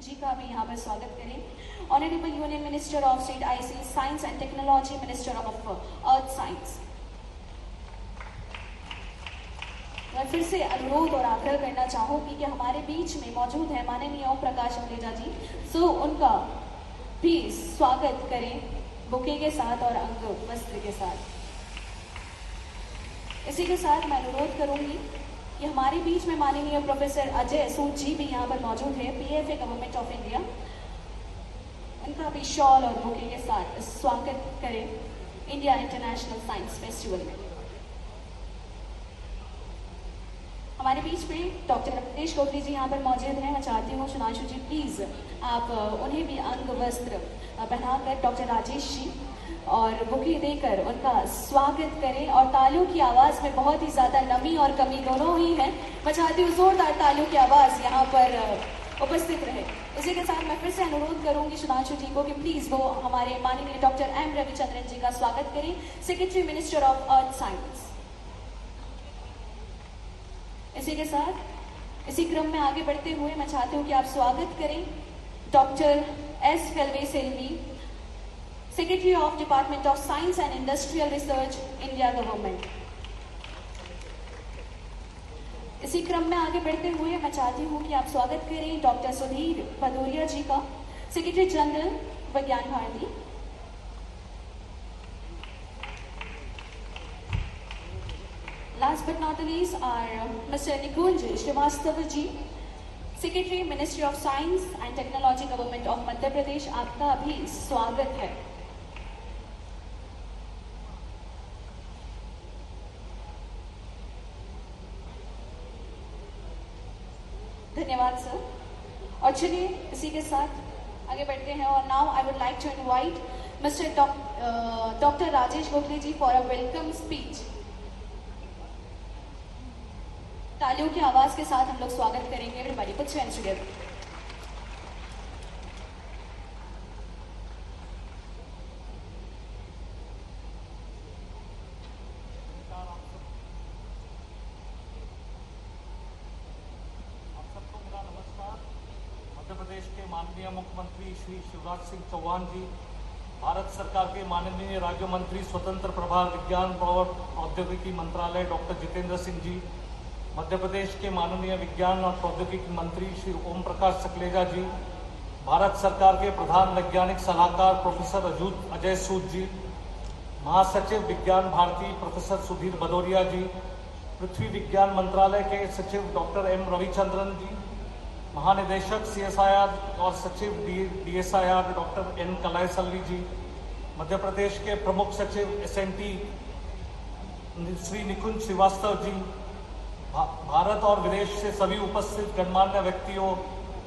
जी का भी यहाँ पर स्वागत करें। Honourable union minister of state IC science and technology, minister of earth science. मैं फिर से अनुरोध और आग्रह करना चाहूँगी कि हमारे बीच में मौजूद है माननीय ओम प्रकाश सखलेजा जी, सो उनका भी स्वागत करें बुके के साथ और अंग वस्त्र के साथ। इसी के साथ मैं अनुरोध करूंगी कि हमारे बीच में माननीय प्रोफेसर अजय सूद जी भी यहाँ पर मौजूद है, पीएफए गवर्नमेंट ऑफ इंडिया, उनका भी शॉल और बुके के साथ स्वागत करें इंडिया इंटरनेशनल साइंस फेस्टिवल में। हमारे बीच में डॉक्टर राजेश गोखले जी यहाँ पर मौजूद हैं। मैं चाहती हूँ सुधांशु जी प्लीज आप उन्हें भी अंग वस्त्र पहनाकर डॉक्टर राजेश जी और बुके देकर उनका स्वागत करें। और तालियों की आवाज़ में बहुत ही ज़्यादा नमी और कमी दोनों ही है। मैं चाहती हूँ जोरदार तालियों की आवाज़ यहाँ पर उपस्थित रहे। इसी के साथ मैं फिर से अनुरोध करूंगी सुधांशु जी को कि प्लीज़ वो हमारे माननीय डॉक्टर एम रविचंद्रन जी का स्वागत करें, secretary minister of earth science. इसी के साथ इसी क्रम में आगे बढ़ते हुए मैं चाहती हूँ कि आप स्वागत करें डॉक्टर एस फेल्वे Selvi, secretary of department of science and industrial research, India government. इसी क्रम में आगे बढ़ते हुए मैं चाहती हूँ कि आप स्वागत करें डॉक्टर सुधीर भदौरिया जी का, secretary general Vigyan Bharti. Last but not the least are Mr. Nikunj Srivastava ji, secretary ministry of science and technology government of Madhya Pradesh. आपका भी स्वागत है। धन्यवाद सर। और चलिए इसी के साथ आगे बढ़ते हैं और now I would like to invite mister doctor Rajesh Gokhale ji for a welcome speech. तालियों की आवाज के साथ हम लोग स्वागत करेंगे। Everybody put your hands together. Madhya Pradesh के माननीय मुख्यमंत्री श्री शिवराज सिंह चौहान जी, भारत सरकार के माननीय राज्य मंत्री स्वतंत्र प्रभार विज्ञान और प्रौद्योगिकी मंत्रालय डॉक्टर जितेंद्र सिंह जी, मध्य प्रदेश के माननीय विज्ञान और प्रौद्योगिकी मंत्री श्री ओम प्रकाश सखलेजा जी, भारत सरकार के प्रधान वैज्ञानिक सलाहकार प्रोफेसर अजय सूद जी, महासचिव विज्ञान भारती प्रोफेसर सुधीर भदौरिया जी, पृथ्वी विज्ञान मंत्रालय के सचिव डॉक्टर एम रविचंद्रन जी, महानिदेशक CSIR और सचिव DSIR डॉक्टर N कलाईसल्वी जी, मध्य प्रदेश के प्रमुख सचिव SNT श्री निकुंज श्रीवास्तव जी, भारत और विदेश से सभी उपस्थित गणमान्य व्यक्तियों,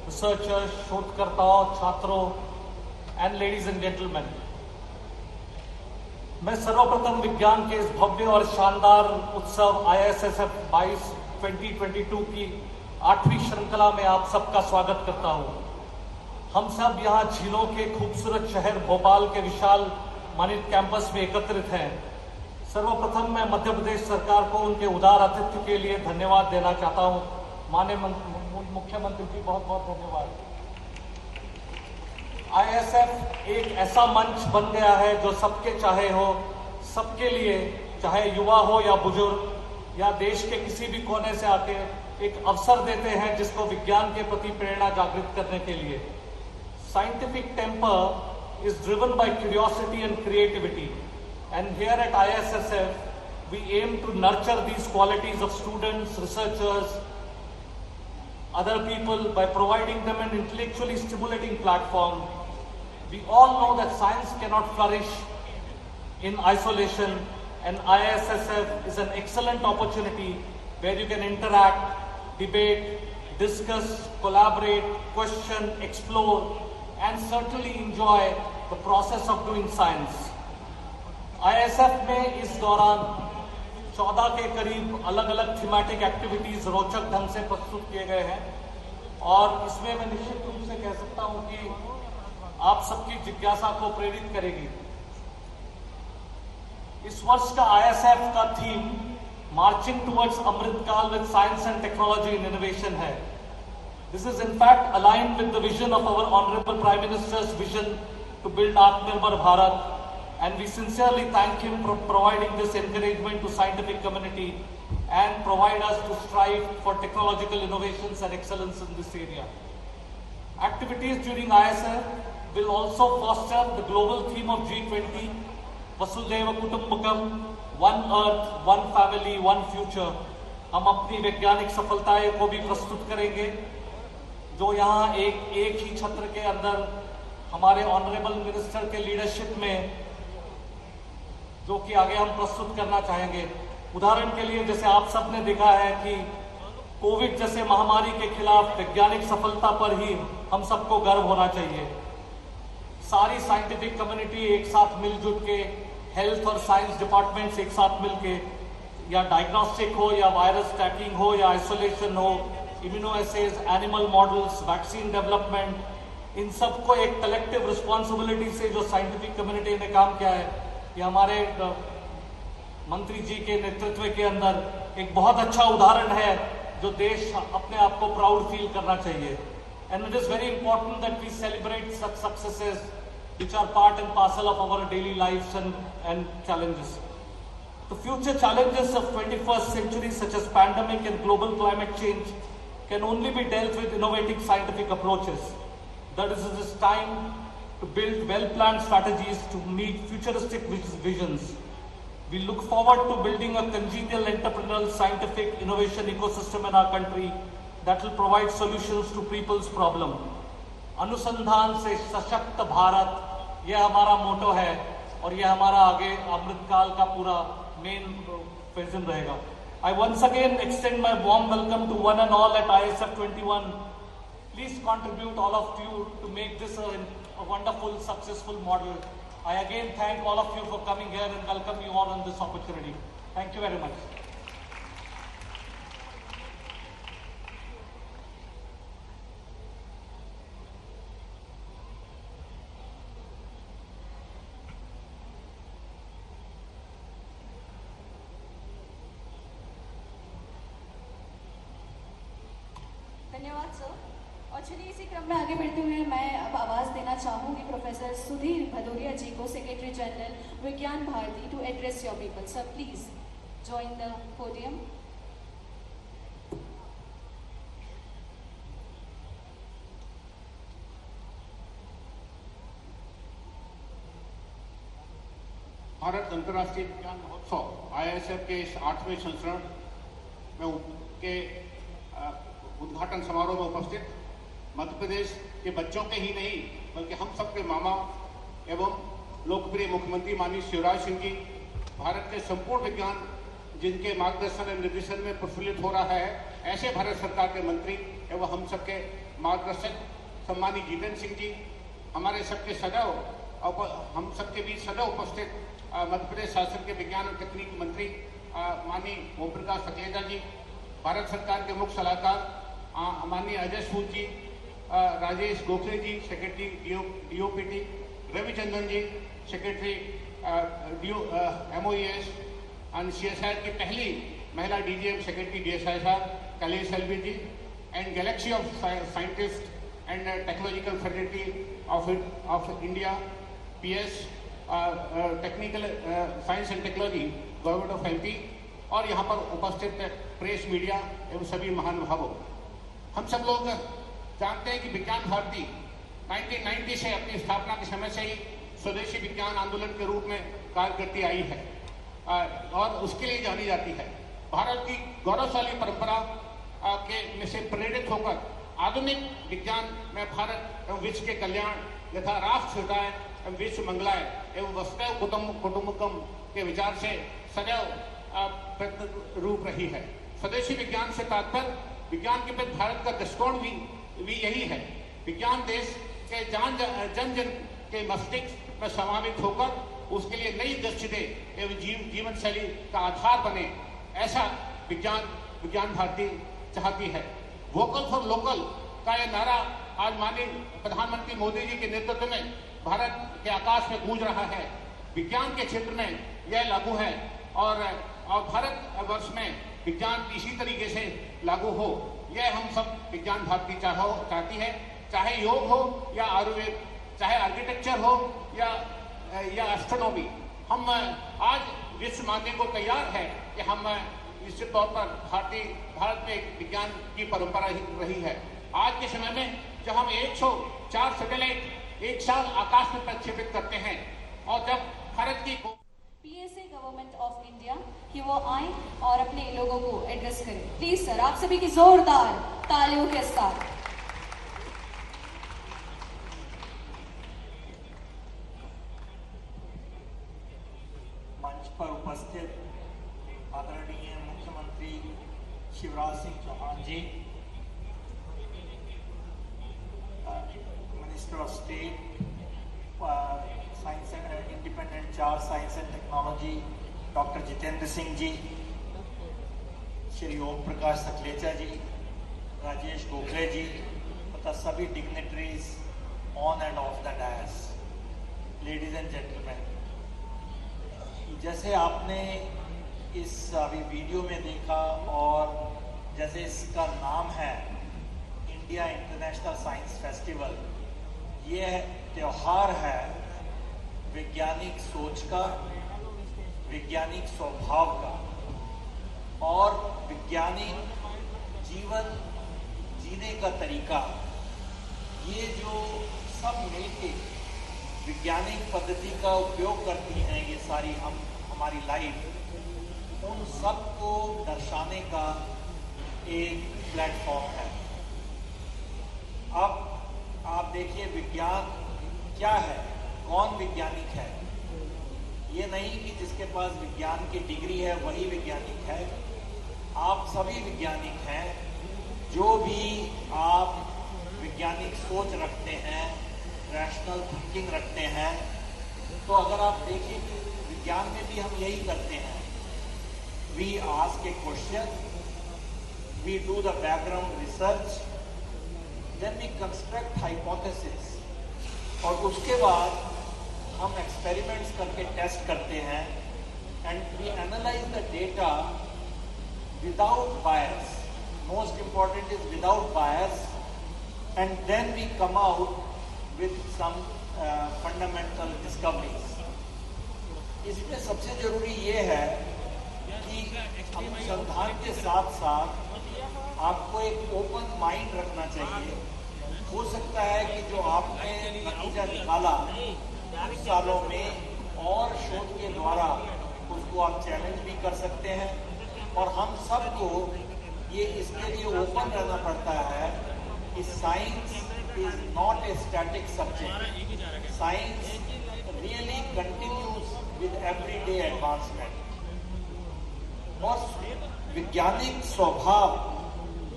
रिसर्चर्स, शोधकर्ताओं, छात्रों एंड लेडीज एंड जेंटलमैन, मैं सर्वप्रथम विज्ञान के इस भव्य और शानदार उत्सव IISSF 2022 की 8वीं श्रृंखला में आप सबका स्वागत करता हूं। हम सब यहाँ झीलों के खूबसूरत शहर भोपाल के विशाल मानित कैंपस में एकत्रित हैं। सर्वप्रथम मैं मध्य प्रदेश सरकार को उनके उदार आतिथ्य के लिए धन्यवाद देना चाहता हूं। माननीय मुख्यमंत्री जी, बहुत बहुत धन्यवाद। IISF एक ऐसा मंच बन गया है जो सबके चाहे हो, सबके लिए, चाहे युवा हो या बुजुर्ग या देश के किसी भी कोने से आके एक अवसर देते हैं जिसको विज्ञान के प्रति प्रेरणा जागृत करने के लिए। Scientific temper is driven by curiosity and creativity, and here at IISSF we aim to nurture these qualities of students, researchers, other people by providing them an intellectually stimulating platform. We all know that science cannot flourish in isolation, and IISSF is an excellent opportunity where you can interact, debate, discuss, collaborate, question, explore, and certainly enjoy the process of doing science. IISF में इस दौरान 14 के करीब अलग अलग thematic activities रोचक ढंग से प्रस्तुत किए गए हैं और इसमें मैं निश्चित रूप से कह सकता हूं कि आप सबकी जिज्ञासा को प्रेरित करेगी। इस वर्ष का IISF का theme marching towards Amritkaal with science and technology in innovation है। This is in fact aligned with the vision of our Honorable Prime Minister's vision to build Atmanirbhar Bharat, and we sincerely thank him for providing this encouragement to scientific community and provide us to strive for technological innovations and excellence in this area. Activities during ISF will also foster the global theme of G20, Vasudhaiva Kutumbakam, One Earth, One Family, One Future. हम अपनी वैज्ञानिक सफलताएं को भी प्रस्तुत करेंगे, जो यहाँ एक ही छत्र के अंदर हमारे ऑनरेबल मिनिस्टर के लीडरशिप में जो कि आगे हम प्रस्तुत करना चाहेंगे। उदाहरण के लिए जैसे आप सबने देखा है कि कोविड जैसे महामारी के खिलाफ वैज्ञानिक सफलता पर ही हम सबको गर्व होना चाहिए। सारी साइंटिफिक कम्युनिटी एक साथ मिलजुल के, हेल्थ और साइंस डिपार्टमेंट्स एक साथ मिलके, या डायग्नोस्टिक हो या वायरस ट्रैकिंग हो या आइसोलेशन हो, immunoassays, animal models, vaccine development, इन सबको एक कलेक्टिव रिस्पॉन्सिबिलिटी से जो साइंटिफिक कम्युनिटी ने काम किया है, ये हमारे मंत्री जी के नेतृत्व के अंदर एक बहुत अच्छा उदाहरण है जो देश अपने आप को प्राउड फील करना चाहिए। And it is very important that we celebrate such successes which are part and parcel of our daily lives and challenges. The future challenges of 21st century such as pandemic and global climate change can only be dealt with innovative scientific approaches. That is, it is time to build well-planned strategies to meet futuristic visions. We look forward to building a congenial entrepreneurial scientific innovation ecosystem in our country that will provide solutions to people's problem. अनुसंधान से सशक्त भारत, यह हमारा मोटो है और यह हमारा आगे अमृतकाल का पूरा मेन विजन रहेगा। I once again extend my warm welcome to one and all at ISF 21. Please contribute all of you to make this a wonderful, successful model. I again thank all of you for coming here and welcome you all on this opportunity. Thank you very much. धन्यवाद sir. और चलिए इसी क्रम में आगे बढ़ते हुए मैं अब आवाज़ देना चाहूँगी प्रोफेसर सुधीर भदौरिया जी को, secretary general Vigyan Bharati, to address your people. Sir please join the podium. Bharat Antarrashtriya Vigyan महोत्सव ISF के इस 8वें संस्करण में के उद्घाटन समारोह में उपस्थित मध्य प्रदेश के बच्चों के ही नहीं बल्कि हम सबके मामा एवं लोकप्रिय मुख्यमंत्री माननीय शिवराज सिंह जी, भारत के संपूर्ण विज्ञान जिनके मार्गदर्शन और निर्देशन में प्रफुल्लित हो रहा है, ऐसे भारत सरकार के मंत्री एवं हम सबके मार्गदर्शक सम्मानीय जितेंद्र सिंह जी, हमारे सबके सदैव हम सबके बीच सदैव उपस्थित मध्य प्रदेश शासन के विज्ञान और तकनीकी मंत्री माननीय ओम प्रकाश सकलेजा जी, भारत सरकार के मुख्य सलाहकार माननीय Ajay Sood ji, Rajesh Gokhale ji, secretary DOPT, Ravichandran ji, secretary MOES and CSIR की पहली महिला DGM secretary DSIR Kalaiselvi ji, and galaxy of scientist and technological fraternity of India PS, technical science and technology government of MP, और यहाँ पर उपस्थित प्रेस मीडिया एवं सभी महानुभावों, हम सब लोग जानते हैं कि विज्ञान भारती 1990 से अपनी स्थापना के समय से ही स्वदेशी विज्ञान आंदोलन के रूप में कार्य करती आई है और उसके लिए जानी जाती है। भारत की गौरवशाली परंपरा के में से प्रेरित होकर आधुनिक विज्ञान में भारत एवं विश्व के कल्याण यथा राष्ट्र हिताय एवं विश्व मंगलाय एवं वसुधैव कुटुंबकम के विचार से सदैव रूप रही है। स्वदेशी विज्ञान से तात्पर्य विज्ञान के प्रति भारत का दृष्टिकोण भी यही है। विज्ञान देश के जन के मस्तिष्क में समावित होकर उसके लिए नई दृष्टि एवं जीवन शैली का आधार बने, ऐसा विज्ञान भारती चाहती है। वोकल फॉर लोकल का यह नारा आज माननीय प्रधानमंत्री मोदी जी के नेतृत्व में भारत के आकाश में गूंज रहा है। विज्ञान के क्षेत्र में यह लागू है और भारत वर्ष में विज्ञान इसी तरीके से लागू हो, यह हम सब विज्ञान भारती चाहती है, चाहे योग हो या आयुर्वेद, चाहे आर्किटेक्चर हो या एस्ट्रोनॉमी। हम आज विश्व मानने को तैयार है कि हम निश्चित तौर पर भारत में एक विज्ञान की परंपरा रही है। आज के समय में जब हम 104 सैटेलाइट एक साल आकाश में प्रक्षेपित करते हैं, और जब भारत की पीएसए गवर्नमेंट ऑफ इंडिया कि वो आए और अपने लोगों को एड्रेस करें। प्लीज सर, आप सभी की जोरदार तालियों के साथ। मंच पर उपस्थित आदरणीय मुख्यमंत्री Shivraj Singh Chouhan ji, minister of state science and independent charge science and technology doctor Jitendra Singh ji, Shri Om Prakash Sakhlecha ji, Rajesh Gokhale ji तथा सभी dignitaries on and off the dais, ladies and gentleman, जैसे आपने इस अभी वीडियो में देखा और जैसे इसका नाम है इंडिया इंटरनेशनल साइंस फेस्टिवल, ये त्योहार है वैज्ञानिक सोच का, वैज्ञानिक स्वभाव का और वैज्ञानिक जीवन जीने का तरीका। ये जो सब मिलके वैज्ञानिक पद्धति का उपयोग करती हैं, ये सारी हमारी लाइफ, उन सब को दर्शाने का एक प्लेटफॉर्म है। अब आप देखिए विज्ञान क्या है, कौन वैज्ञानिक है। ये नहीं कि जिसके पास विज्ञान की डिग्री है वही वैज्ञानिक है। आप सभी वैज्ञानिक हैं, जो भी आप वैज्ञानिक सोच रखते हैं, रैशनल थिंकिंग रखते हैं। तो अगर आप देखिए कि विज्ञान में भी हम यही करते हैं, we ask a question, we do the background research, then we construct hypothesis, और उसके बाद हम एक्सपेरिमेंट्स करके टेस्ट करते हैं and we analyse the data without bias. Most important is without bias, and then we come out with some fundamental discoveries। इसमें सबसे जरूरी ये है कि अनुसंधान के साथ साथ आपको एक ओपन माइंड रखना चाहिए। हो सकता है कि जो आपने नतीजा निकाला कुछ सालों में और शोध के द्वारा उसको आप चैलेंज भी कर सकते हैं, और हम सबको ये इसके लिए ओपन रहना पड़ता है कि science is not a static subject. Science really continues with everyday advancement. और वैज्ञानिक स्वभाव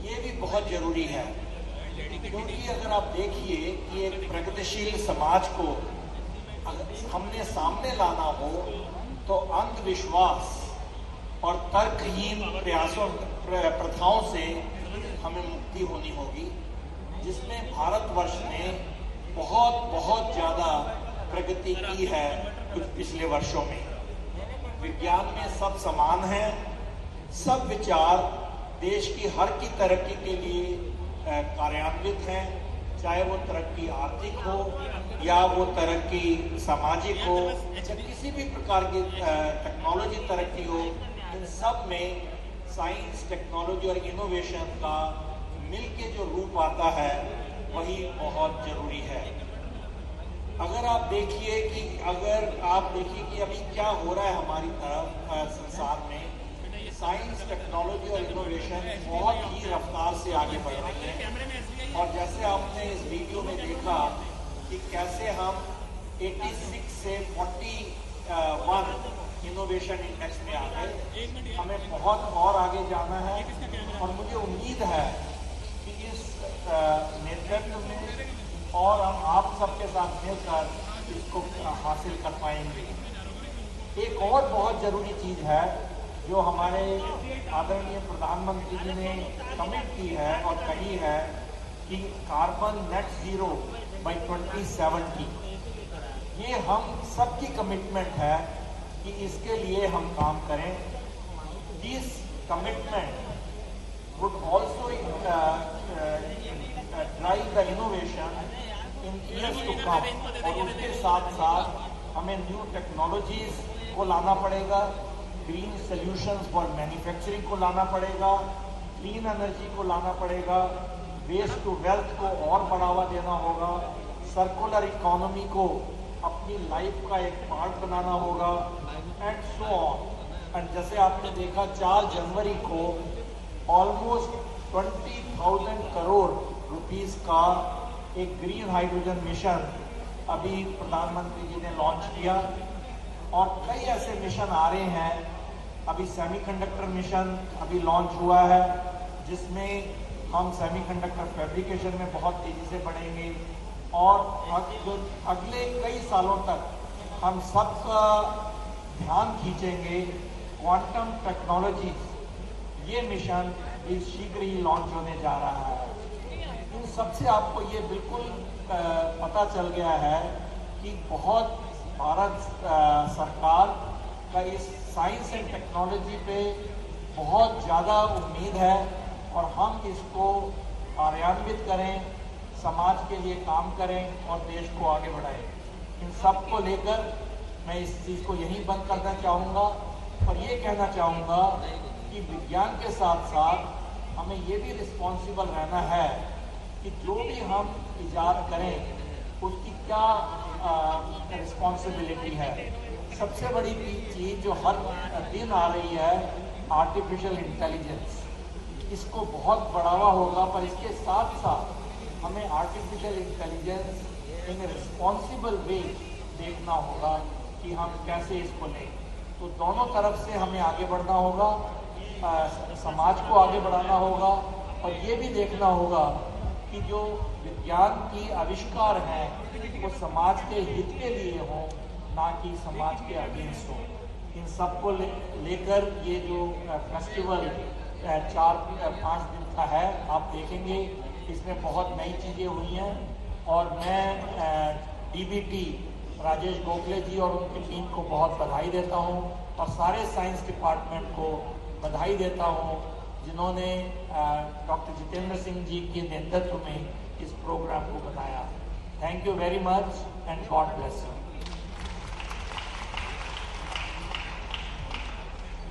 ये भी बहुत जरूरी है, क्योंकि अगर आप देखिए कि एक प्रगतिशील समाज को अगर हमने सामने लाना हो तो अंधविश्वास और तर्कहीन प्रथाओं से हमें मुक्ति होनी होगी, जिसमें भारतवर्ष ने बहुत ज़्यादा प्रगति की है कुछ पिछले वर्षों में। विज्ञान में सब समान हैं, सब विचार देश की हर की तरक्की के लिए कार्यान्वित हैं, चाहे वो तरक्की आर्थिक हो या वो तरक्की सामाजिक हो या किसी भी प्रकार की टेक्नोलॉजी तरक्की हो। इन सब में साइंस, टेक्नोलॉजी और इनोवेशन का मिलके जो रूप आता है वही बहुत जरूरी है। अगर आप देखिए कि अभी क्या हो रहा है हमारी तरफ संसार में, साइंस, टेक्नोलॉजी और इनोवेशन बहुत ही रफ्तार से आगे बढ़ रही है। और जैसे आपने इस वीडियो में देखा कि कैसे हम 86 से 41 इनोवेशन इंडेक्स में आ गए, हमें बहुत और आगे जाना है, और मुझे उम्मीद है कि इस नेतृत्व में और हम आप सबके साथ मिलकर इसको हासिल कर पाएंगे। एक और बहुत जरूरी चीज है जो हमारे आदरणीय प्रधानमंत्री जी ने कमिट की है और कही है कि कार्बन नेट जीरो बाय 2070। ये हम सबकी कमिटमेंट है कि इसके लिए हम काम करें। This commitment would also drive the innovation in years to come. और उसके साथ साथ हमें न्यू टेक्नोलॉजीज को लाना पड़ेगा, ग्रीन सॉल्यूशंस फॉर मैन्युफैक्चरिंग को लाना पड़ेगा, क्लीन एनर्जी को लाना पड़ेगा, वेस्ट टू वेल्थ को और बढ़ावा देना होगा, सर्कुलर इकोनॉमी को अपनी लाइफ का एक पार्ट बनाना होगा एंड सो ऑन। एंड जैसे आपने देखा 4 जनवरी को ऑलमोस्ट 20,000 करोड़ रुपीस का एक ग्रीन हाइड्रोजन मिशन अभी प्रधानमंत्री जी ने लॉन्च किया और कई ऐसे मिशन आ रहे हैं। अभी सेमीकंडक्टर मिशन अभी लॉन्च हुआ है जिसमें हम सेमीकंडक्टर फैब्रिकेशन में बहुत तेजी से बढ़ेंगे और अगले कई सालों तक हम सबका ध्यान खींचेंगे क्वांटम टेक्नोलॉजी। ये मिशन भी शीघ्र ही लॉन्च होने जा रहा है। इन सबसे आपको ये बिल्कुल पता चल गया है कि बहुत भारत सरकार का इस साइंस एंड टेक्नोलॉजी पे बहुत ज़्यादा उम्मीद है और हम इसको कार्यान्वित करें, समाज के लिए काम करें और देश को आगे बढ़ाएं। इन सब को लेकर मैं इस चीज़ को यहीं बंद करना चाहूँगा और ये कहना चाहूँगा कि विज्ञान के साथ साथ हमें ये भी रिस्पॉन्सिबल रहना है कि जो भी हम इजाद करें उसकी क्या रिस्पॉन्सिबिलिटी है। सबसे बड़ी चीज़ जो हर दिन आ रही है आर्टिफिशियल इंटेलिजेंस, इसको बहुत बढ़ावा होगा, पर इसके साथ साथ हमें आर्टिफिशियल इंटेलिजेंस इन रिस्पॉन्सिबल वे देखना होगा कि हम कैसे इसको लें। तो दोनों तरफ से हमें आगे बढ़ना होगा, समाज को आगे बढ़ाना होगा और ये भी देखना होगा कि जो विज्ञान की आविष्कार हैं वो समाज के हित के लिए हों, ना कि समाज के अगेंस्ट हो। इन सब को लेकर ये जो फेस्टिवल 4-5 दिन का है, आप देखेंगे इसमें बहुत नई चीज़ें हुई हैं और मैं डीबीटी राजेश गोखले जी और उनकी टीम को बहुत बधाई देता हूं और सारे साइंस डिपार्टमेंट को बधाई देता हूं जिन्होंने डॉक्टर जितेंद्र सिंह जी के नेतृत्व में इस प्रोग्राम को बनाया। Thank you very much and God bless you.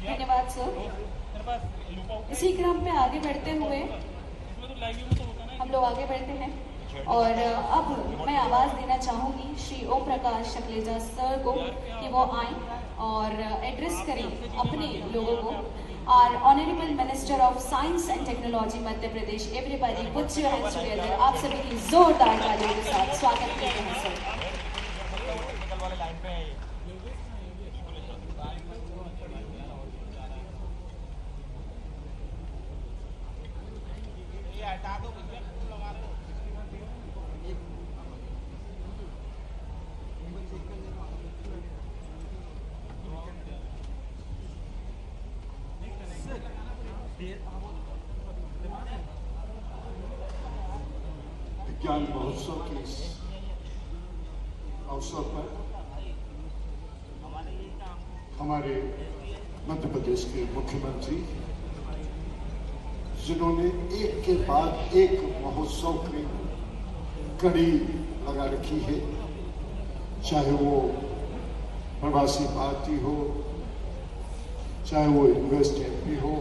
धन्यवाद सर। इसी क्रम में आगे बढ़ते हुए हम लोग आगे बढ़ते हैं और अब मैं आवाज़ देना चाहूँगी श्री ओम प्रकाश शक्लेजा सर को कि वो आए और एड्रेस करें अपने लोगों को। Our Honorable Minister of Science and Technology Madhya Pradesh, everybody put your hands together। आप सभी की जोरदार तालियों के साथ स्वागत करते हैं सर। विज्ञान महोत्सव के इस अवसर पर हमारे मध्य प्रदेश के मुख्यमंत्री जिन्होंने एक के बाद एक महोत्सव में कड़ी लगा रखी है, चाहे वो प्रवासी भारतीय हो, चाहे वो इन्वेस्ट एमपी हो,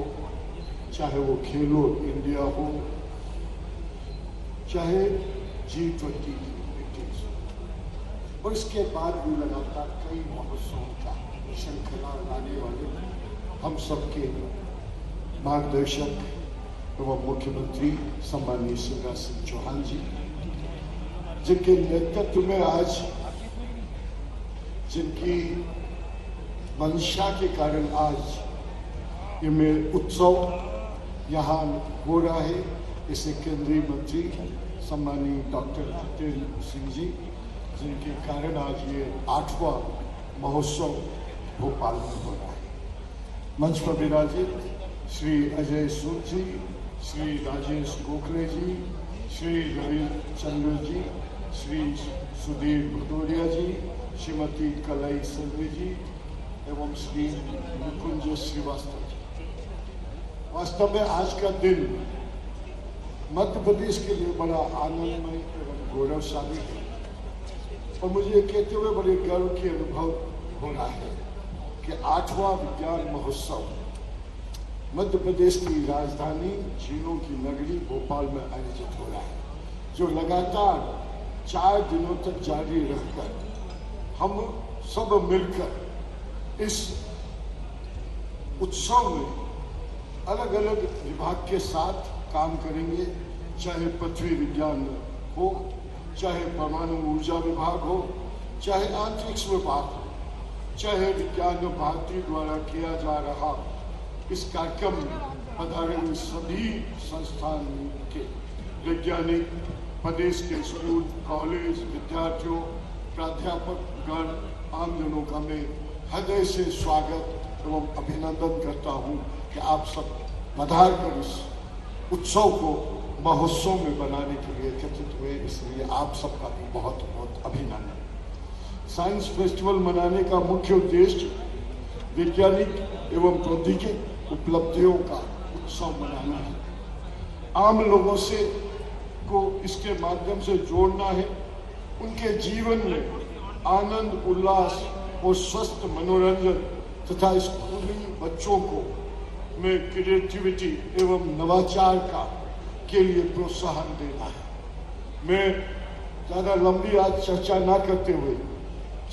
चाहे वो खेलो इंडिया हो, चाहे G20 मीटिंग्स, और इसके बाद भी लगातार कई महोत्सवों का श्रृंखला लाने वाले हम सबके मार्गदर्शक एवं मुख्यमंत्री सम्माननीय शिवराज सिंह चौहान जी, जिनके नेतृत्व में आज जिनकी मंशा के कारण आज ये मेल उत्सव यहाँ हो रहा है, इसे केंद्रीय मंत्री सम्माननीय डॉक्टर जितेंद्र सिंह जी, जिनके कारण आज ये 8वां महोत्सव भोपाल में हो रहा है। मंच पर विराजित श्री अजय सूद जी, श्री राजेश गोखले जी, श्री रविचंद्र जी, श्री सुधीर भदौरिया जी, श्रीमती कलाई सल्वे जी एवं श्री निकुंज श्रीवास्तव जी। वास्तव में आज का दिन मध्य प्रदेश के लिए बड़ा आनंदमय एवं गौरवशाली है और मुझे ये कहते हुए बड़े गर्व की अनुभव हो रहा है कि 8वां विज्ञान महोत्सव मध्य प्रदेश की राजधानी झीलों की नगरी भोपाल में आयोजित हो रहा है, जो लगातार 4 दिनों तक जारी रहकर हम सब मिलकर इस उत्सव में अलग अलग विभाग के साथ काम करेंगे, चाहे पृथ्वी विज्ञान हो, चाहे परमाणु ऊर्जा विभाग हो, चाहे अंतरिक्ष विभाग हो, चाहे विज्ञान भारती द्वारा किया जा रहा इस कार्यक्रम में पधारे हुए सभी संस्थान के वैज्ञानिक, प्रदेश के स्कूल, कॉलेज, विद्यार्थियों, प्राध्यापक गण, आमजनों का मैं हृदय से स्वागत एवं अभिनंदन करता हूं कि आप सब पधार कर इस उत्सव को महोत्सव में बनाने के लिए एकत्रित हुए, इसलिए आप सबका भी बहुत बहुत अभिनंदन। साइंस फेस्टिवल मनाने का मुख्य उद्देश्य वैज्ञानिक एवं प्रौद्योगिक उपलब्धियों का उत्सव मनाना है, आम लोगों से को इसके माध्यम से जोड़ना है, उनके जीवन में आनंद, उल्लास और स्वस्थ मनोरंजन तथा स्कूली बच्चों को में क्रिएटिविटी एवं नवाचार के लिए प्रोत्साहन देना है। मैं ज़्यादा लंबी आज चर्चा ना करते हुए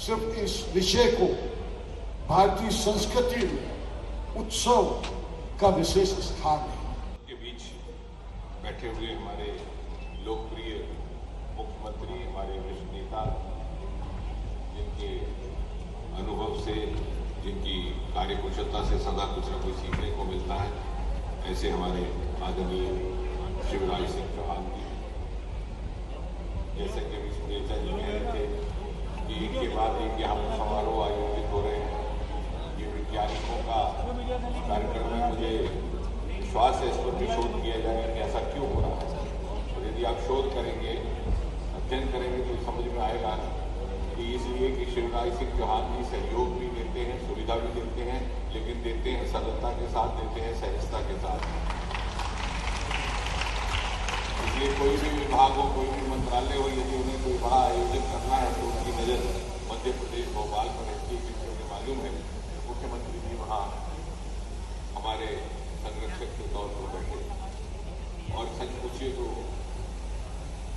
सिर्फ इस विषय को भारतीय संस्कृति में उत्सव का विशेष स्थान है। के बीच बैठे हुए हमारे लोकप्रिय मुख्यमंत्री, हमारे वरिष्ठ नेता, जिनके अनुभव से, जिनकी कार्यकुशलता से सदा कुछ न कुछ सीखने को मिलता है, ऐसे हमारे आदरणीय शिवराज सिंह चौहान जी, जैसे कि अभी सुनीता जी कह रहे थे कि एक के बाद एक यहाँ पर समारोह आयोजित हो रहे हैं। ये वैज्ञानिकों का कार्यक्रम में मुझे विश्वास है, इस पर भी शोध किया जाएगा कि ऐसा क्यों हो रहा है, और यदि आप शोध करेंगे, अध्ययन करेंगे तो समझ में आएगा कि इसलिए कि शिवराज सिंह चौहान जी सहयोग भी देते हैं, सुविधा भी देते हैं, लेकिन देते हैं सरलता के साथ, देते हैं सहजता के साथ। इसलिए कोई भी विभाग हो, कोई भी मंत्रालय हो, यदि उन्हें कोई बड़ा आयोजन करना है तो उनकी नज़र मध्य प्रदेश भोपाल पर रहती है, क्योंकि उन्हें मालूम है मुख्यमंत्री जी वहाँ हमारे संरक्षक के तौर पर बैठे, और सच पूछिए तो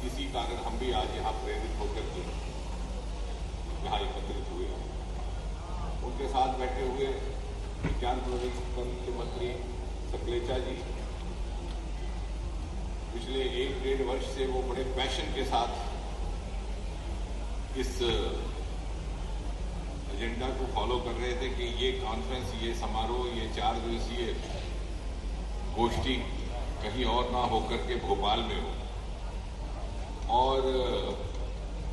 इसी कारण हम भी आज यहाँ प्रेरित होकर के यहाँ एकत्रित हुए। उनके साथ बैठे हुए विज्ञान प्रौद्योगिकी मंत्री सकलेचा जी, पिछले 1-1.5 वर्ष से वो बड़े पैशन के साथ इस एजेंडा को फॉलो कर रहे थे कि ये कॉन्फ्रेंस, ये समारोह, ये 4 दिवसीय गोष्ठी कहीं और ना होकर के भोपाल में हो। और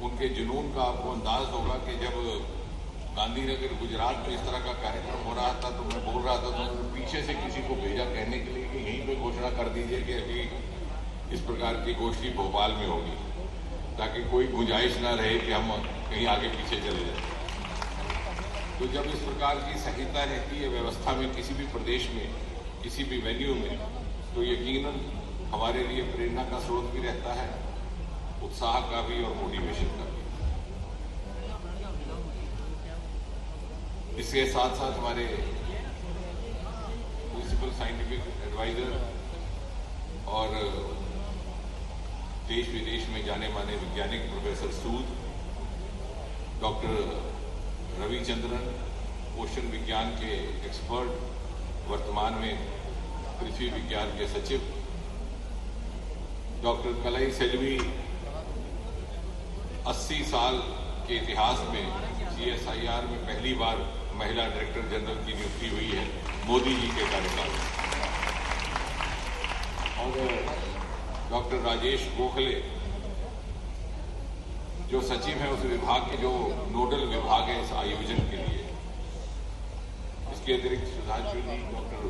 उनके जुनून का आपको अंदाज होगा कि जब गांधीनगर गुजरात में इस तरह का कार्यक्रम हो रहा था तो मैं बोल रहा था, तो पीछे से किसी को भेजा कहने के लिए कि यहीं पे घोषणा कर दीजिए कि अभी इस प्रकार की गोष्ठी भोपाल में होगी, ताकि कोई गुंजाइश ना रहे कि हम कहीं आगे पीछे चले जाएं। तो जब इस प्रकार की संहिता रहती है व्यवस्था में किसी भी प्रदेश में, किसी भी वेन्यू में, तो यकीनन हमारे लिए प्रेरणा का स्रोत भी रहता है, उत्साह का भी और मोटिवेशन का भी। इसके साथ साथ हमारे प्रिंसिपल साइंटिफिक एडवाइजर और देश विदेश में जाने माने वैज्ञानिक प्रोफेसर सूद, डॉक्टर रविचंद्रन, ओशन विज्ञान के एक्सपर्ट, वर्तमान में पृथ्वी विज्ञान के सचिव, डॉक्टर कलई सेल्वी, 80 साल के इतिहास में CSIR में पहली बार महिला डायरेक्टर जनरल की नियुक्ति हुई है मोदी जी के कार्यकाल में, और डॉक्टर राजेश गोखले जो सचिव हैं उस विभाग के, जो नोडल विभाग है इस आयोजन के लिए। इसके अतिरिक्त सुधांशु जी, डॉक्टर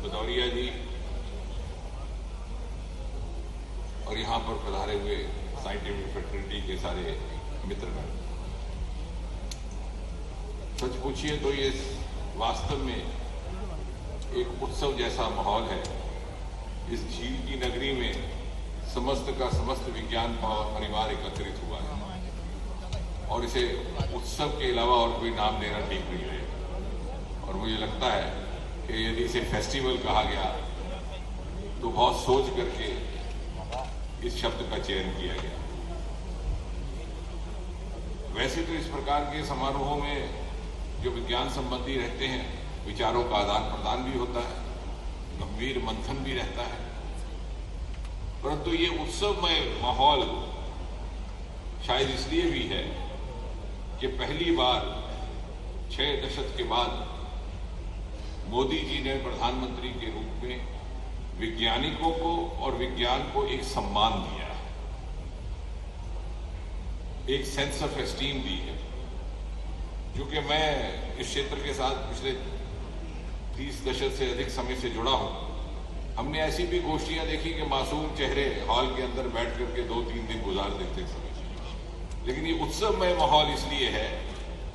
भदौरिया जी, और यहाँ पर पधारे हुए साइंटिफिक फ्रेटर्निटी के सारे मित्रगण। सच पूछिए तो ये वास्तव में एक उत्सव जैसा माहौल है इस झील की नगरी में समस्त का समस्त विज्ञान परिवार एकत्रित हुआ है और इसे उत्सव के अलावा और कोई नाम देना ठीक नहीं है। और मुझे लगता है कि यदि इसे फेस्टिवल कहा गया तो बहुत सोच करके इस शब्द का चयन किया गया। वैसे तो इस प्रकार के समारोहों में जो विज्ञान संबंधी रहते हैं, विचारों का आदान प्रदान भी होता है, गंभीर मंथन भी रहता है, परंतु ये उत्सवमय माहौल शायद इसलिए भी है कि पहली बार 6 दशक के बाद मोदी जी ने प्रधानमंत्री के रूप में वैज्ञानिकों को और विज्ञान को एक सम्मान दिया है, एक सेंस ऑफ एस्टीम दी है। क्योंकि मैं इस क्षेत्र के साथ पिछले 30 दशक से अधिक समय से जुड़ा हूं, हमने ऐसी भी गोष्ठियां देखी कि मासूम चेहरे हॉल के अंदर बैठ करके 2-3 दिन गुजार देते थे। लेकिन ये उत्सवमय माहौल इसलिए है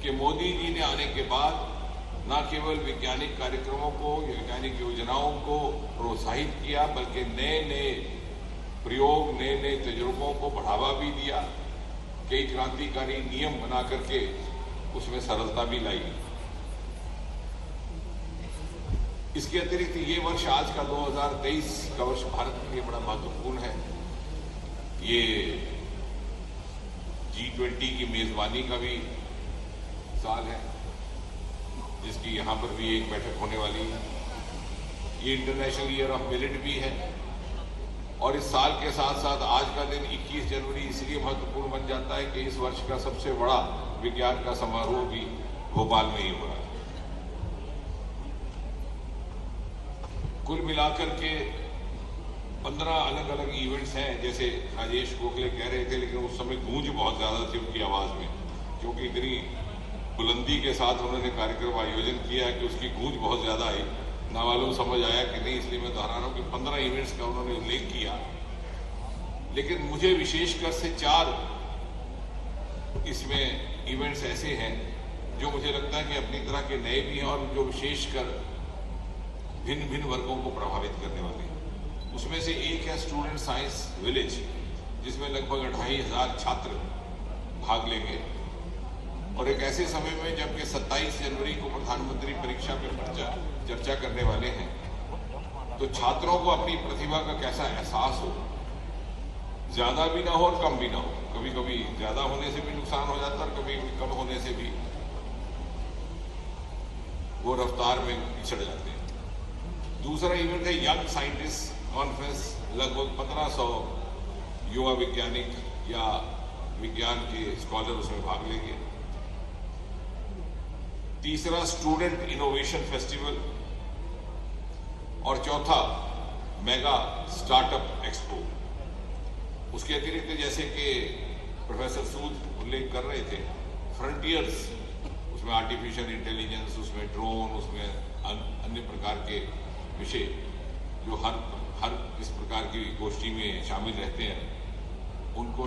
कि मोदी जी ने आने के बाद न केवल वैज्ञानिक कार्यक्रमों को, वैज्ञानिक योजनाओं को प्रोत्साहित किया, बल्कि नए नए प्रयोग, नए नए तजुर्बों को बढ़ावा भी दिया, कई क्रांतिकारी नियम बना करके उसमें सरलता भी लाई। इसके अतिरिक्त ये वर्ष आज का 2023 का वर्ष भारत के लिए बड़ा महत्वपूर्ण है। ये G20 की मेजबानी का भी साल है, जिसकी यहाँ पर भी एक बैठक होने वाली है। ये इंटरनेशनल ईयर ऑफ मिलेट भी है और इस साल के साथ साथ आज का दिन 21 जनवरी इसलिए महत्वपूर्ण बन जाता है कि इस वर्ष का सबसे बड़ा विज्ञान का समारोह भी भोपाल में ही हो रहा है। कुल मिलाकर के 15 अलग अलग इवेंट्स हैं, जैसे राजेश गोखले कह रहे थे, लेकिन उस समय गूंज बहुत ज्यादा थी उनकी आवाज में, क्योंकि इतनी बुलंदी के साथ उन्होंने कार्यक्रम आयोजन किया है कि उसकी गूंज बहुत ज्यादा आई। नामालूम समझ आया कि नहीं, इसलिए मैं दोहरा रहा हूं कि 15 इवेंट्स का उन्होंने उल्लेख किया। लेकिन मुझे विशेषकर से 4 इसमें इवेंट्स ऐसे हैं जो मुझे लगता है कि अपनी तरह के नए भी हैं और जो विशेषकर भिन्न भिन्न वर्गों को प्रभावित करने वाले हैं। उसमें से एक है स्टूडेंट साइंस विलेज, जिसमें लगभग 2500 छात्र भाग लेंगे और एक ऐसे समय में जबकि 27 जनवरी को प्रधानमंत्री परीक्षा पे चर्चा करने वाले हैं, तो छात्रों को अपनी प्रतिभा का कैसा एहसास हो, ज्यादा भी ना हो और कम भी ना हो। कभी कभी ज्यादा होने से भी नुकसान हो जाता है और कभी कम होने से भी वो रफ्तार में पिछड़ जाते हैं। दूसरा इवेंट है यंग साइंटिस्ट कॉन्फ्रेंस, लगभग 1500 युवा वैज्ञानिक या विज्ञान के स्कॉलर उसमें भाग लेंगे। तीसरा स्टूडेंट इनोवेशन फेस्टिवल और चौथा मेगा स्टार्टअप एक्सपो। उसके अतिरिक्त जैसे कि प्रोफेसर सूद उल्लेख कर रहे थे, फ्रंटियर्स, उसमें आर्टिफिशियल इंटेलिजेंस, उसमें ड्रोन, उसमें अन्य प्रकार के विषय जो हर इस प्रकार की गोष्ठी में शामिल रहते हैं, उनका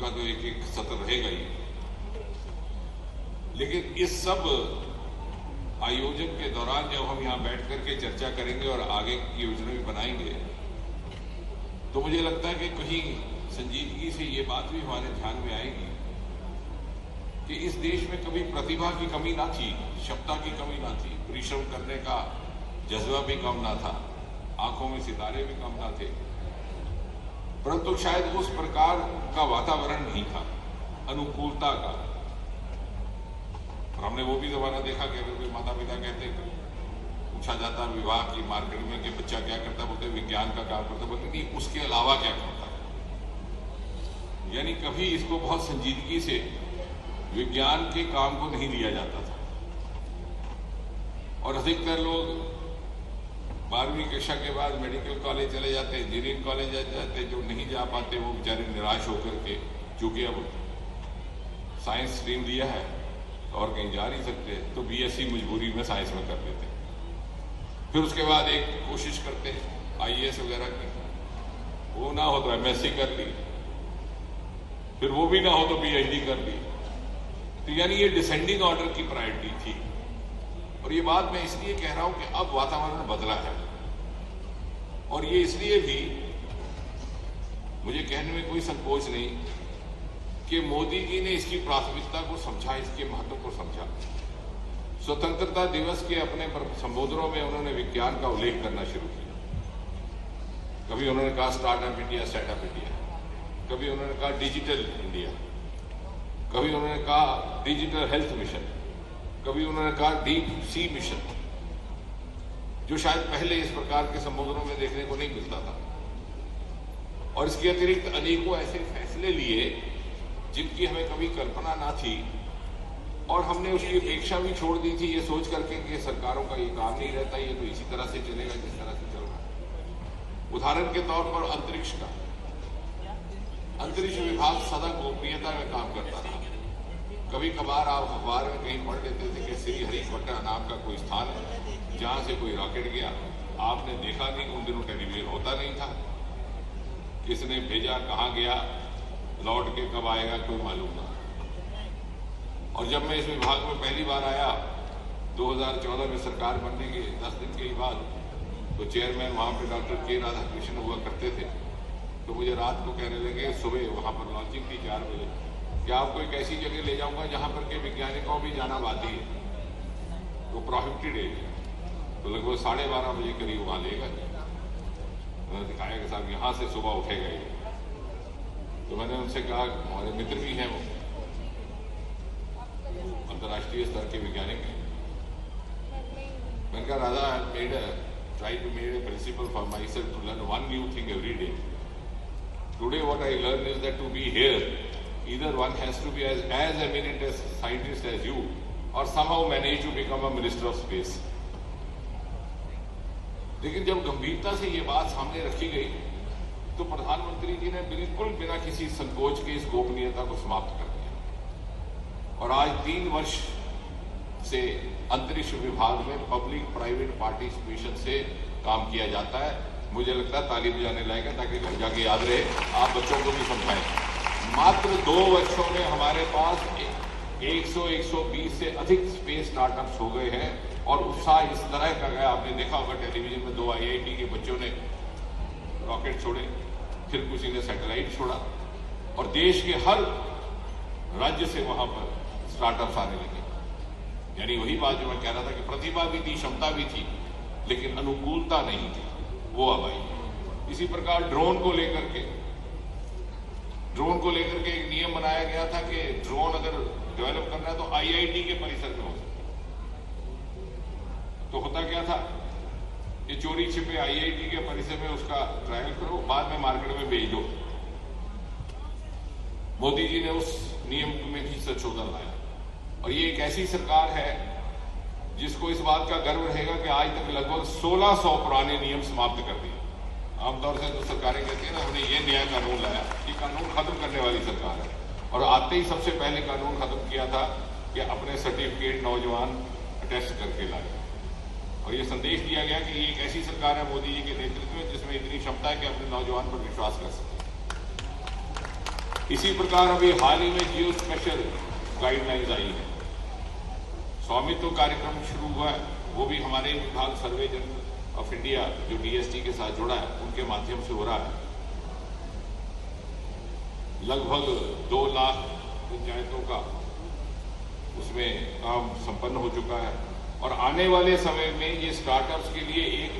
तो एक एक सत्र रहेगा ही। लेकिन इस सब आयोजन के दौरान जब हम यहाँ बैठ करके चर्चा करेंगे और आगे की योजना भी बनाएंगे, तो मुझे लगता है कि कहीं संजीदगी से ये बात भी हमारे ध्यान में आएगी कि इस देश में कभी प्रतिभा की कमी ना थी, क्षमता की कमी ना थी, परिश्रम करने का जज्बा भी कम ना था, आंखों में सितारे भी कम ना थे, परंतु शायद उस प्रकार का वातावरण नहीं था अनुकूलता का। और हमने वो भी जमाना देखा कि अगर कोई माता पिता कहते, पूछा जाता विवाह की मार्केट में कि बच्चा क्या करता, बोलते विज्ञान का काम करता, बोलते नहीं उसके अलावा क्या करता। यानी कभी इसको बहुत संजीदगी से विज्ञान के काम को नहीं लिया जाता था। और अधिकतर लोग 12वीं कक्षा के बाद मेडिकल कॉलेज चले जाते, इंजीनियरिंग कॉलेज जाते, जो नहीं जा पाते वो बेचारे निराश होकर के, चूंकि अब साइंस स्ट्रीम दिया है और कहीं जा नहीं सकते, तो बीएससी मजबूरी में साइंस में कर लेते। फिर उसके बाद एक कोशिश करते आईएएस वगैरह की, वो ना हो तो एमएससी कर ली, फिर वो भी ना हो तो पीएचडी कर ली। तो यानी ये डिसेंडिंग ऑर्डर की प्रायोरिटी थी। और ये बात मैं इसलिए कह रहा हूं कि अब वातावरण बदला है और ये इसलिए भी मुझे कहने में कोई संकोच नहीं कि मोदी जी ने इसकी प्राथमिकता को समझा, इसके महत्व को समझा। स्वतंत्रता दिवस के अपने संबोधनों में उन्होंने विज्ञान का उल्लेख करना शुरू किया। कभी उन्होंने कहा स्टार्टअप इंडिया, सेटअप इंडिया, कभी उन्होंने कहा डिजिटल इंडिया, कभी उन्होंने कहा डिजिटल हेल्थ मिशन, कभी उन्होंने कहा डीप सी मिशन, जो शायद पहले इस प्रकार के संबोधनों में देखने को नहीं मिलता था। और इसके अतिरिक्त अनेकों ऐसे फैसले लिए जिनकी हमें कभी कल्पना ना थी, और हमने उसकी अपेक्षा भी छोड़ दी थी ये सोच करके कि सरकारों का ये काम नहीं रहता, ये तो इसी तरह से चलेगा जिस तरह से चल रहा है। उदाहरण के तौर पर अंतरिक्ष का, अंतरिक्ष विभाग सदा गोपनीयता में काम करता था। कभी कभार आप अखबार में कहीं पढ़ लेते थे कि श्री हरिकोटा नाम का कोई स्थान है जहां से कोई रॉकेट गया, आपने देखा नहीं, उन दिनों टेलीविजन होता नहीं था, किसने भेजा, कहां गया, लौट के कब आएगा कोई मालूम ना। और जब मैं इस विभाग में पहली बार आया 2014 में सरकार बनने के 10 दिन के बाद, तो चेयरमैन वहां पे डॉक्टर के राधाकृष्णन हुआ करते थे। तो मुझे रात को कहने लगे, सुबह वहां पर लॉन्चिंग थी 4 बजे, कि आपको एक ऐसी जगह ले जाऊंगा जहां पर के वैज्ञानिकों भी जाना बाकी है, वो प्रोहिबिटेड एरिया। तो लगभग 12:30 बजे करीब वहां ले गए। उन्होंने दिखाया कि साहब यहाँ से सुबह उठेगा ये। तो मैंने उनसे कहा, हमारे मित्र भी हैं, वो अंतर्राष्ट्रीय स्तर के वैज्ञानिक हैं। मैंने कहा, राधा, आई try to make a principle for myself to learn one new thing every day. Today what I learned is that to be here, either one has to be as eminent as scientist as you, or somehow manage to become a minister of space. लेकिन जब गंभीरता से ये बात सामने रखी गई तो प्रधानमंत्री जी ने बिल्कुल बिना किसी संकोच के इस गोपनीयता को समाप्त कर दिया। और आज 3 वर्ष से अंतरिक्ष विभाग में पब्लिक प्राइवेट पार्टिसिपेशन से काम किया जाता है। मुझे लगता है ताली बजाने लायक है, ताकि घर जाके याद रहे, आप बच्चों को भी समझाएं। मात्र 2 वर्षों में हमारे पास 100-120 से अधिक स्पेस स्टार्टअप्स हो गए हैं, और उत्साह इस तरह का गया, आपने देखा होगा टेलीविजन में 2 IIT के बच्चों ने रॉकेट छोड़े, फिर किसी ने सैटेलाइट छोड़ा, और देश के हर राज्य से वहां पर स्टार्टअप्स आने लगे। यानी वही बात जो मैं कह रहा था कि प्रतिभा भी थी, क्षमता भी थी, लेकिन अनुकूलता नहीं थी, वो अब आई। इसी प्रकार ड्रोन को लेकर के एक नियम बनाया गया था कि ड्रोन अगर डेवलप करना है तो IIT के परिसर में हो सकता। तो होता क्या था कि चोरी छिपे IIT के परिसर में उसका ट्रायल करो, बाद में मार्केट में बेच दो। मोदी जी ने उस नियम में भी संशोधन लाया, और ये एक ऐसी सरकार है जिसको इस बात का गर्व रहेगा कि आज तक लगभग 1600 पुराने नियम समाप्त कर दिए। आमतौर से तो सरकारें कहती है ना, हमने ये नया कानून लाया, ये कानून खत्म करने वाली सरकार है। और आते ही सबसे पहले कानून खत्म किया था कि अपने सर्टिफिकेट नौजवान अटेस्ट करके लाए, और ये संदेश दिया गया कि ये एक ऐसी सरकार है मोदी जी के नेतृत्व में जिसमें इतनी क्षमता है कि अपने नौजवान पर विश्वास कर सके। इसी प्रकार अभी हाल ही में जियो स्पेशल गाइडलाइंस आई है, स्वामित्व कार्यक्रम शुरू हुआ है, वो भी हमारे विभाग सर्वे जनरल ऑफ इंडिया जो DST के साथ जुड़ा है उनके माध्यम से हो रहा है। लगभग 2 लाख पंचायतों का उसमें काम संपन्न हो चुका है, और आने वाले समय में ये स्टार्टअप्स के लिए एक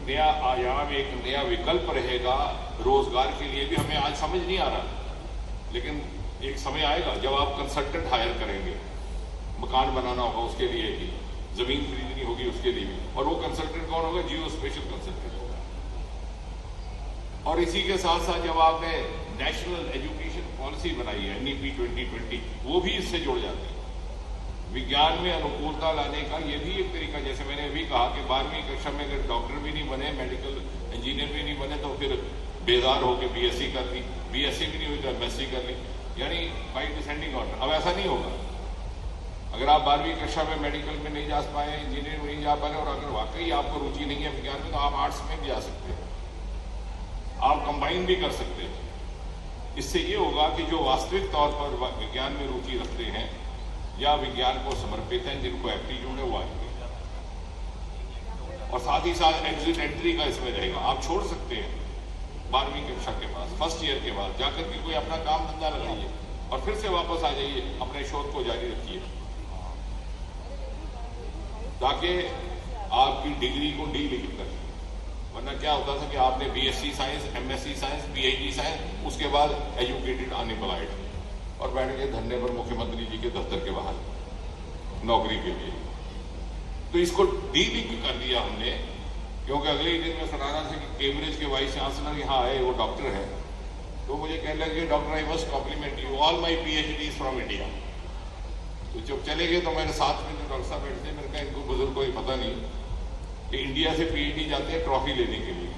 नया आयाम, एक नया विकल्प रहेगा रोजगार के लिए भी। हमें आज समझ नहीं आ रहा, लेकिन एक समय आएगा जब आप कंसल्टेंट हायर करेंगे, मकान बनाना होगा उसके लिए भी, जमीन खरीदनी होगी उसके लिए भी, और वो कंसल्टेंट कौन होगा? जियो स्पेशल कंसल्टेंट होगा। और इसी के साथ साथ जब आपने नेशनल एजुकेशन पॉलिसी बनाई है NEP 2020, वो भी इससे जुड़ जाते हैं। विज्ञान में अनुकूलता लाने का ये भी एक तरीका, जैसे मैंने अभी कहा कि 12वीं कक्षा में अगर डॉक्टर भी नहीं बने, मेडिकल इंजीनियर भी नहीं बने, तो फिर बेजार होकर BSc कर ली, BSc भी नहीं हुई तो MSc कर ली, यानी बाई डिसेंडिंग ऑर्डर। अब ऐसा नहीं होगा। अगर आप 12वीं कक्षा में मेडिकल में नहीं जा पाए, इंजीनियरिंग में नहीं जा पाए, और अगर वाकई आपको रुचि नहीं है विज्ञान में, तो आप आर्ट्स में भी जा सकते हैं, आप कंबाइन भी कर सकते हैं। इससे ये होगा कि जो वास्तविक तौर पर विज्ञान में रुचि रखते हैं या विज्ञान को समर्पित हैं, जिनको एप्टीट्यूड है, वो आएंगे। और साथ ही साथ एग्जिट एंट्री का इसमें रहेगा। आप छोड़ सकते हैं 12वीं कक्षा के बाद, फर्स्ट ईयर के बाद जाकर के कोई अपना काम धंधा लगाइए और फिर से वापस आ जाइए, अपने शोध को जारी रखिए, ताकि आपकी डिग्री को डीलिंक करें। वरना क्या होता था कि आपने BSc science, MSc science, PhD science, उसके बाद एजुकेटेड अनएम्प्लॉयड और बैठ गए धरने पर मुख्यमंत्री जी के दफ्तर के बाहर नौकरी के लिए। तो इसको डीलिंक कर दिया हमने, क्योंकि अगले ही दिन में सुना रहा था कि कैम्ब्रिज के वाइस चांसलर यहाँ आए, वो डॉक्टर है, तो मुझे कहने लगे doctor I must compliment you, all my PhD is from India. तो जब चले गए तो मेरे साथ में जो डॉक्टर साहब बैठते, मैंने कहा इनको बुजुर्ग को पता नहीं कि इंडिया से पीएचडी जाते हैं ट्रॉफी लेने के लिए,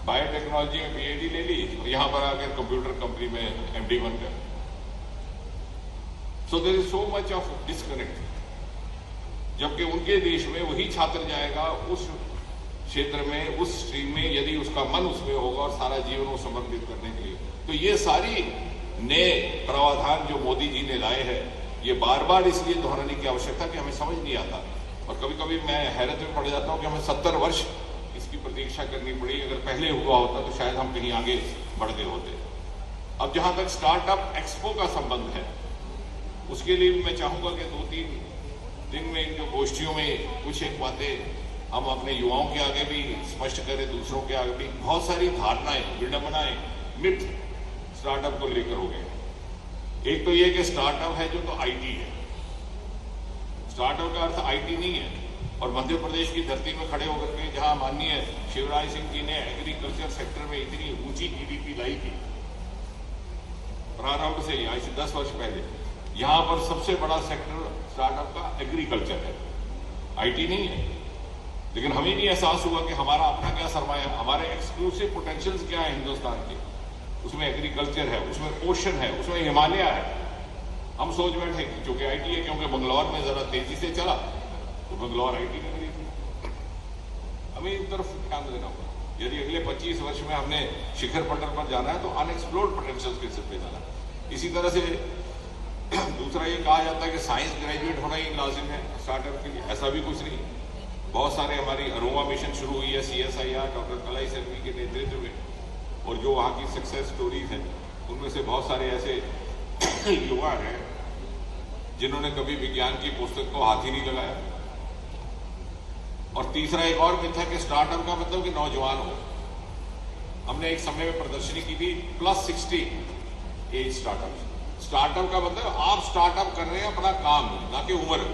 बायोटेक्नोलॉजी में पीएचडी ले ली और यहाँ पर आकर कंप्यूटर कंपनी में एमडी बनकर। So there is so much of disconnect, जबकि उनके देश में वही छात्र जाएगा उस क्षेत्र में, उस स्ट्रीम में, यदि उसका मन उसमें होगा और सारा जीवन वो समर्पित करने के लिए। तो ये सारी नए प्रावधान जो मोदी जी ने लाए हैं, ये बार बार इसलिए दोहराने की आवश्यकता कि हमें समझ नहीं आता, और कभी कभी मैं हैरत में पड़ जाता हूं कि हमें 70 वर्ष इसकी प्रतीक्षा करनी पड़ी। अगर पहले हुआ होता तो शायद हम कहीं आगे बढ़ गए होते। अब जहां तक स्टार्टअप एक्सपो का संबंध है, उसके लिए भी मैं चाहूंगा कि 2-3 दिन में इन जो गोष्ठियों में कुछ एक बातें हम अपने युवाओं के आगे भी स्पष्ट करें, दूसरों के आगे भी। बहुत सारी धारणाएं, विडंबनाएं, मिथ स्टार्टअप को लेकर हो गए। एक तो ये कि स्टार्टअप है जो तो आईटी है, स्टार्टअप का अर्थ आईटी नहीं है। और मध्य प्रदेश की धरती में खड़े होकर के जहां माननीय शिवराज सिंह जी ने एग्रीकल्चर सेक्टर में इतनी ऊंची जीडीपी लाई थी प्रारंभ से ही, आज से 10 वर्ष पहले, यहां पर सबसे बड़ा सेक्टर स्टार्टअप का एग्रीकल्चर है, आईटी नहीं है। लेकिन हमें भी एहसास हुआ कि हमारा अपना क्या सरमाया, हमारे एक्सक्लूसिव पोटेंशियल्स क्या है हिंदुस्तान के, उसमें एग्रीकल्चर है, उसमें ओशन है, उसमें हिमालय है। हम सोच बैठे कि चूंकि आईटी है, क्योंकि बंगलौर में जरा तेजी से चला तो बंगलौर आईटी में मिली थी। हमें इन तरफ ध्यान देना होगा। यदि अगले 25 वर्ष में हमने शिखर पटल पर जाना है तो अनएक्सप्लोर्ड पोटेंशियल्स के सिर पे जाना है। इसी तरह से दूसरा ये कहा जाता है कि साइंस ग्रेजुएट होना ही लाजिम है स्टार्टअप के लिए, ऐसा भी कुछ नहीं। बहुत सारे हमारी अरोमा मिशन शुरू हुई है CSIR डॉक्टर कलाई सेल्वी के नेतृत्व में, और जो वहाँ की सक्सेस स्टोरीज हैं उनमें से बहुत सारे ऐसे युवा हैं जिन्होंने कभी विज्ञान की पुस्तक को हाथ ही नहीं लगाया। और तीसरा एक और मिथ है कि स्टार्टअप का मतलब कि नौजवान हो। हमने एक समय में प्रदर्शनी की थी +60 एज स्टार्टअप। स्टार्टअप का मतलब आप स्टार्टअप कर रहे हैं अपना काम, ना कि उम्र,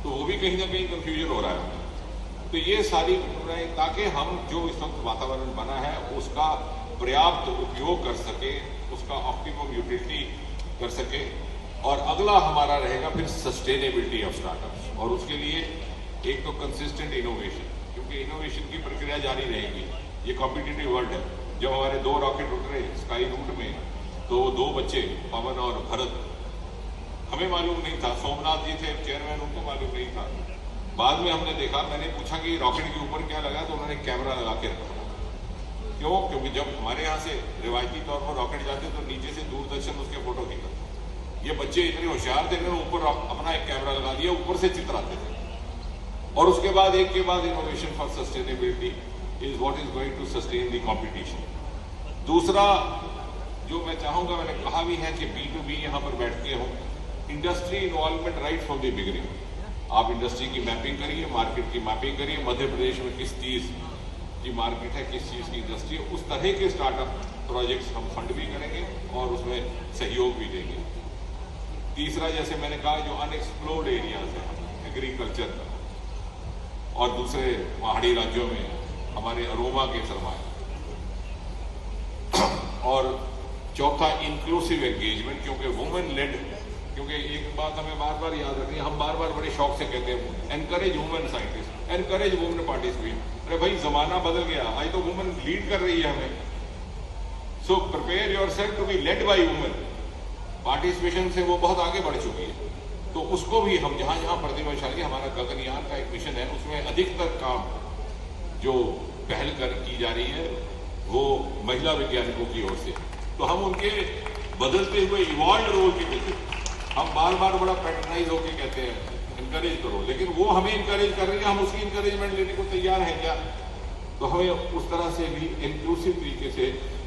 तो वो भी कहीं ना कहीं कंफ्यूजन हो रहा है। तो ये सारी घटनाएं, ताकि हम जो इस वक्त वातावरण बना है उसका पर्याप्त उपयोग कर सके, उसका ऑप्टिमम यूटिलिटी कर सके। और अगला हमारा रहेगा फिर सस्टेनेबिलिटी ऑफ स्टार्टअप्स, और उसके लिए एक तो कंसिस्टेंट इनोवेशन, क्योंकि इनोवेशन की प्रक्रिया जारी रहेगी। ये कॉम्पिटिटिव वर्ल्ड है। जब हमारे 2 रॉकेट उठ रहे स्काई रूट में, तो 2 बच्चे पवन और भरत, हमें मालूम नहीं था, सोमनाथ जी थे चेयरमैन, उनको मालूम नहीं था। बाद में हमने देखा, मैंने पूछा कि रॉकेट के ऊपर क्या लगा, तो उन्होंने कैमरा लगा के रखा। क्यों? क्योंकि जब हमारे यहाँ से रिवायती तौर पर रॉकेट जाते तो नीचे से दूरदर्शन उसके फोटो दिखाता। ये बच्चे इतने होशियार थे, इन्होंने ऊपर अपना एक कैमरा लगा दिया, ऊपर से चित्र आते थे। और उसके बाद एक के बाद innovation for sustainability is what is going to sustain the competition. दूसरा जो मैं चाहूंगा, मैंने कहा भी है कि B2B यहाँ पर बैठते हो, industry involvement right from the beginning. आप इंडस्ट्री की मैपिंग करिए, मार्केट की मैपिंग करिए, मध्य प्रदेश में किस चीज की मार्केट है, किस चीज की इंडस्ट्री है, उस तरह के स्टार्टअप प्रोजेक्ट्स हम फंड भी करेंगे और उसमें सहयोग भी देंगे। तीसरा, जैसे मैंने कहा, जो अनएक्सप्लोर्ड एरियाज है एग्रीकल्चर का, और दूसरे पहाड़ी राज्यों में हमारे अरोमा के सरमाए, और चौथा इंक्लूसिव एंगेजमेंट, क्योंकि वुमेन लेड, क्योंकि एक बात हमें बार बार याद रखनी है, हम बार बार बड़े शौक से कहते हैं encourage women scientist, encourage women participate. अरे भाई, जमाना बदल गया, आज तो वुमेन लीड कर रही है हमें। So prepare yourself to be led by women. Participation से वो बहुत आगे बढ़ चुकी है, तो उसको भी हम जहां जहां प्रतिभाशाली, हमारा गगनयान का एक मिशन है, उसमें अधिकतर काम जो पहल की जा रही है वो महिला वैज्ञानिकों की ओर से। तो हम उनके बदलते हुए इवॉल्व रोल के प्रति हम बार बार बड़ा पैटर्नाइज होकर कहते हैं इनकरेज करो, लेकिन वो हमें इनकरेज कर रही है, हम उसकी इनकरेजमेंट लेने को तैयार हैं क्या? तो हमें उस तरह से भी इंक्लूसिव तरीके से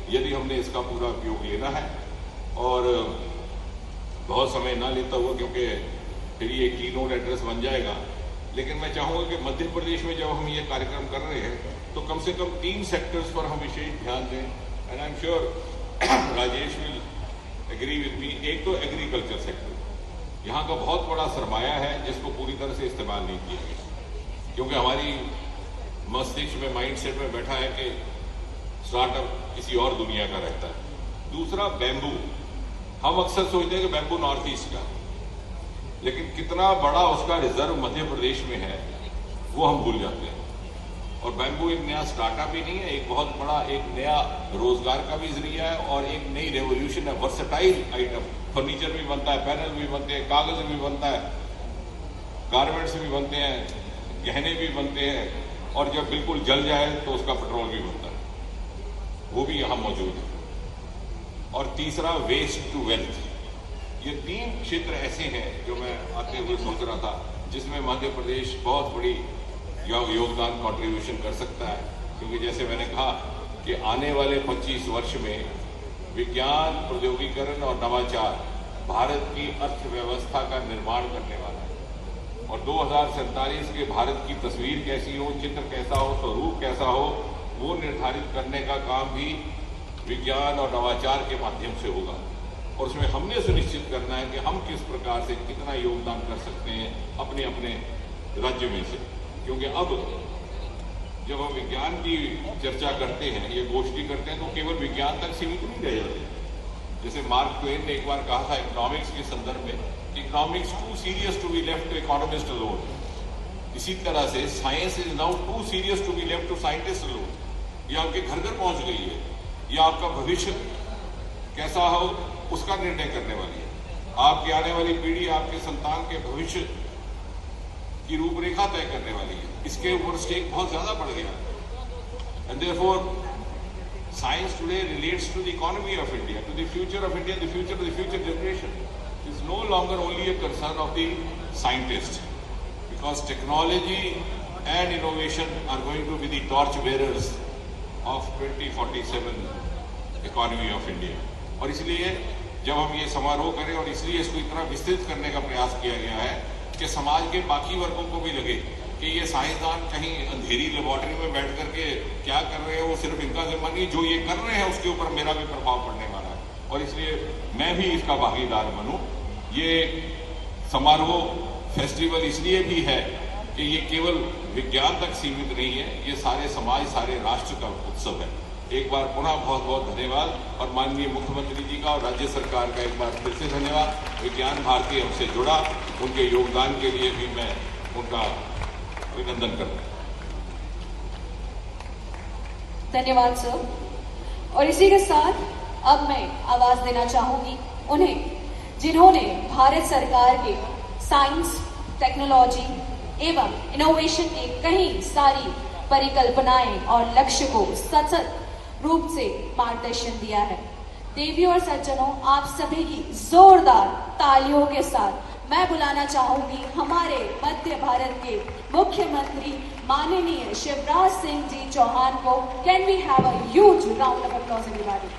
यदि हमने इसका पूरा उपयोग लेना है, और बहुत समय ना लेता हुआ, क्योंकि फिर ये कीनोट एड्रेस बन जाएगा, लेकिन मैं चाहूँगा कि मध्य प्रदेश में जब हम ये कार्यक्रम कर रहे हैं तो कम से कम 3 सेक्टर्स पर हम विशेष ध्यान दें, and I am sure Rajesh will agree with me. एक तो एग्रीकल्चर सेक्टर, यहाँ का बहुत बड़ा सरमाया है जिसको पूरी तरह से इस्तेमाल नहीं किया गया, क्योंकि हमारी मस्तिष्क में, माइंडसेट में बैठा है कि स्टार्टअप किसी और दुनिया का रहता है। दूसरा बैम्बू, हम अक्सर सोचते हैं कि बैम्बू नॉर्थ ईस्ट का, लेकिन कितना बड़ा उसका रिजर्व मध्य प्रदेश में है वो हम भूल जाते हैं। और बैम्बू एक नया स्टार्टअप ही नहीं है, एक बहुत बड़ा एक नया रोजगार का भी जरिया है और एक नई रेवोल्यूशन है। वर्सेटाइल आइटम, फर्नीचर भी बनता है, पैनल भी बनते हैं, कागज भी बनता है, गारमेंट्स भी बनते हैं, गहने भी बनते हैं, और जब बिल्कुल जल जाए तो उसका पेट्रोल भी बनता है, वो भी यहाँ मौजूद है। और तीसरा वेस्ट टू वेल्थ। ये 3 क्षेत्र ऐसे हैं जो मैं आते हुए सोच रहा था जिसमें मध्य प्रदेश बहुत बड़ी योगदान कंट्रीब्यूशन कर सकता है, क्योंकि जैसे मैंने कहा कि आने वाले 25 वर्ष में विज्ञान, प्रौद्योगिकीकरण और नवाचार भारत की अर्थव्यवस्था का निर्माण करने वाला है। और 2047 के भारत की तस्वीर कैसी हो, चित्र कैसा हो, स्वरूप कैसा हो, वो निर्धारित करने का काम भी विज्ञान और नवाचार के माध्यम से होगा। और उसमें हमने सुनिश्चित करना है कि हम किस प्रकार से कितना योगदान कर सकते हैं अपने अपने राज्य में से, क्योंकि अब जब हम विज्ञान की चर्चा करते हैं, ये गोष्ठी करते हैं, तो केवल विज्ञान तक सीमित नहीं रह जाते। जैसे मार्क ट्वेन ने एक बार कहा था इकोनॉमिक्स के संदर्भ में, economics too serious to be left to economist alone. इसी तरह से science is now too serious to be left to scientist alone. ये आपके घर घर पहुंच गई है, ये आपका भविष्य कैसा हो उसका निर्णय करने वाली है। आपकी आने वाली पीढ़ी, आपके संतान के भविष्य की रूपरेखा तय करने वाली है। इसके ऊपर स्टेक बहुत ज्यादा बढ़ गया। And therefore science today relates to the economy of India, to the future of India, the future of the future generation is no longer only a concern of the scientist, because technology and innovation are going to be the torch bearers of 2047 economy of India. और इसलिए जब हम ये समारोह करें, और इसलिए इसको इतना विस्तृत करने का प्रयास किया गया है कि समाज के बाकी वर्गों को भी लगे कि ये साइंसदान कहीं अंधेरी लेबोरेटरी में बैठ करके क्या कर रहे हैं, वो सिर्फ इनका जिम्मा नहीं, जो ये कर रहे हैं उसके ऊपर मेरा भी प्रभाव पड़ने वाला है। और इसलिए मैं भी इसका भागीदार बनूं। ये समारोह, फेस्टिवल इसलिए भी है कि ये केवल विज्ञान तक सीमित नहीं है, ये सारे समाज, सारे राष्ट्र का उत्सव है। एक बार पुनः बहुत बहुत धन्यवाद, और माननीय मुख्यमंत्री जी का और राज्य सरकार का एक बार फिर से धन्यवाद। विज्ञान भारती हमसे जुड़ा, उनके योगदान के लिए भी मैं उनका अभिनंदन करता हूं। धन्यवाद सर। और इसी के साथ अब मैं आवाज देना चाहूंगी उन्हें, जिन्होंने भारत सरकार के साइंस, टेक्नोलॉजी एवं इनोवेशन के कई सारी परिकल्पनाएं और लक्ष्य को सतत रूप से मार्गदर्शन दिया है। देवियों और सज्जनों, आप सभी की जोरदार तालियों के साथ मैं बुलाना चाहूंगी हमारे मध्य भारत के मुख्यमंत्री माननीय शिवराज सिंह जी चौहान को। Can we have a huge round of applause everybody.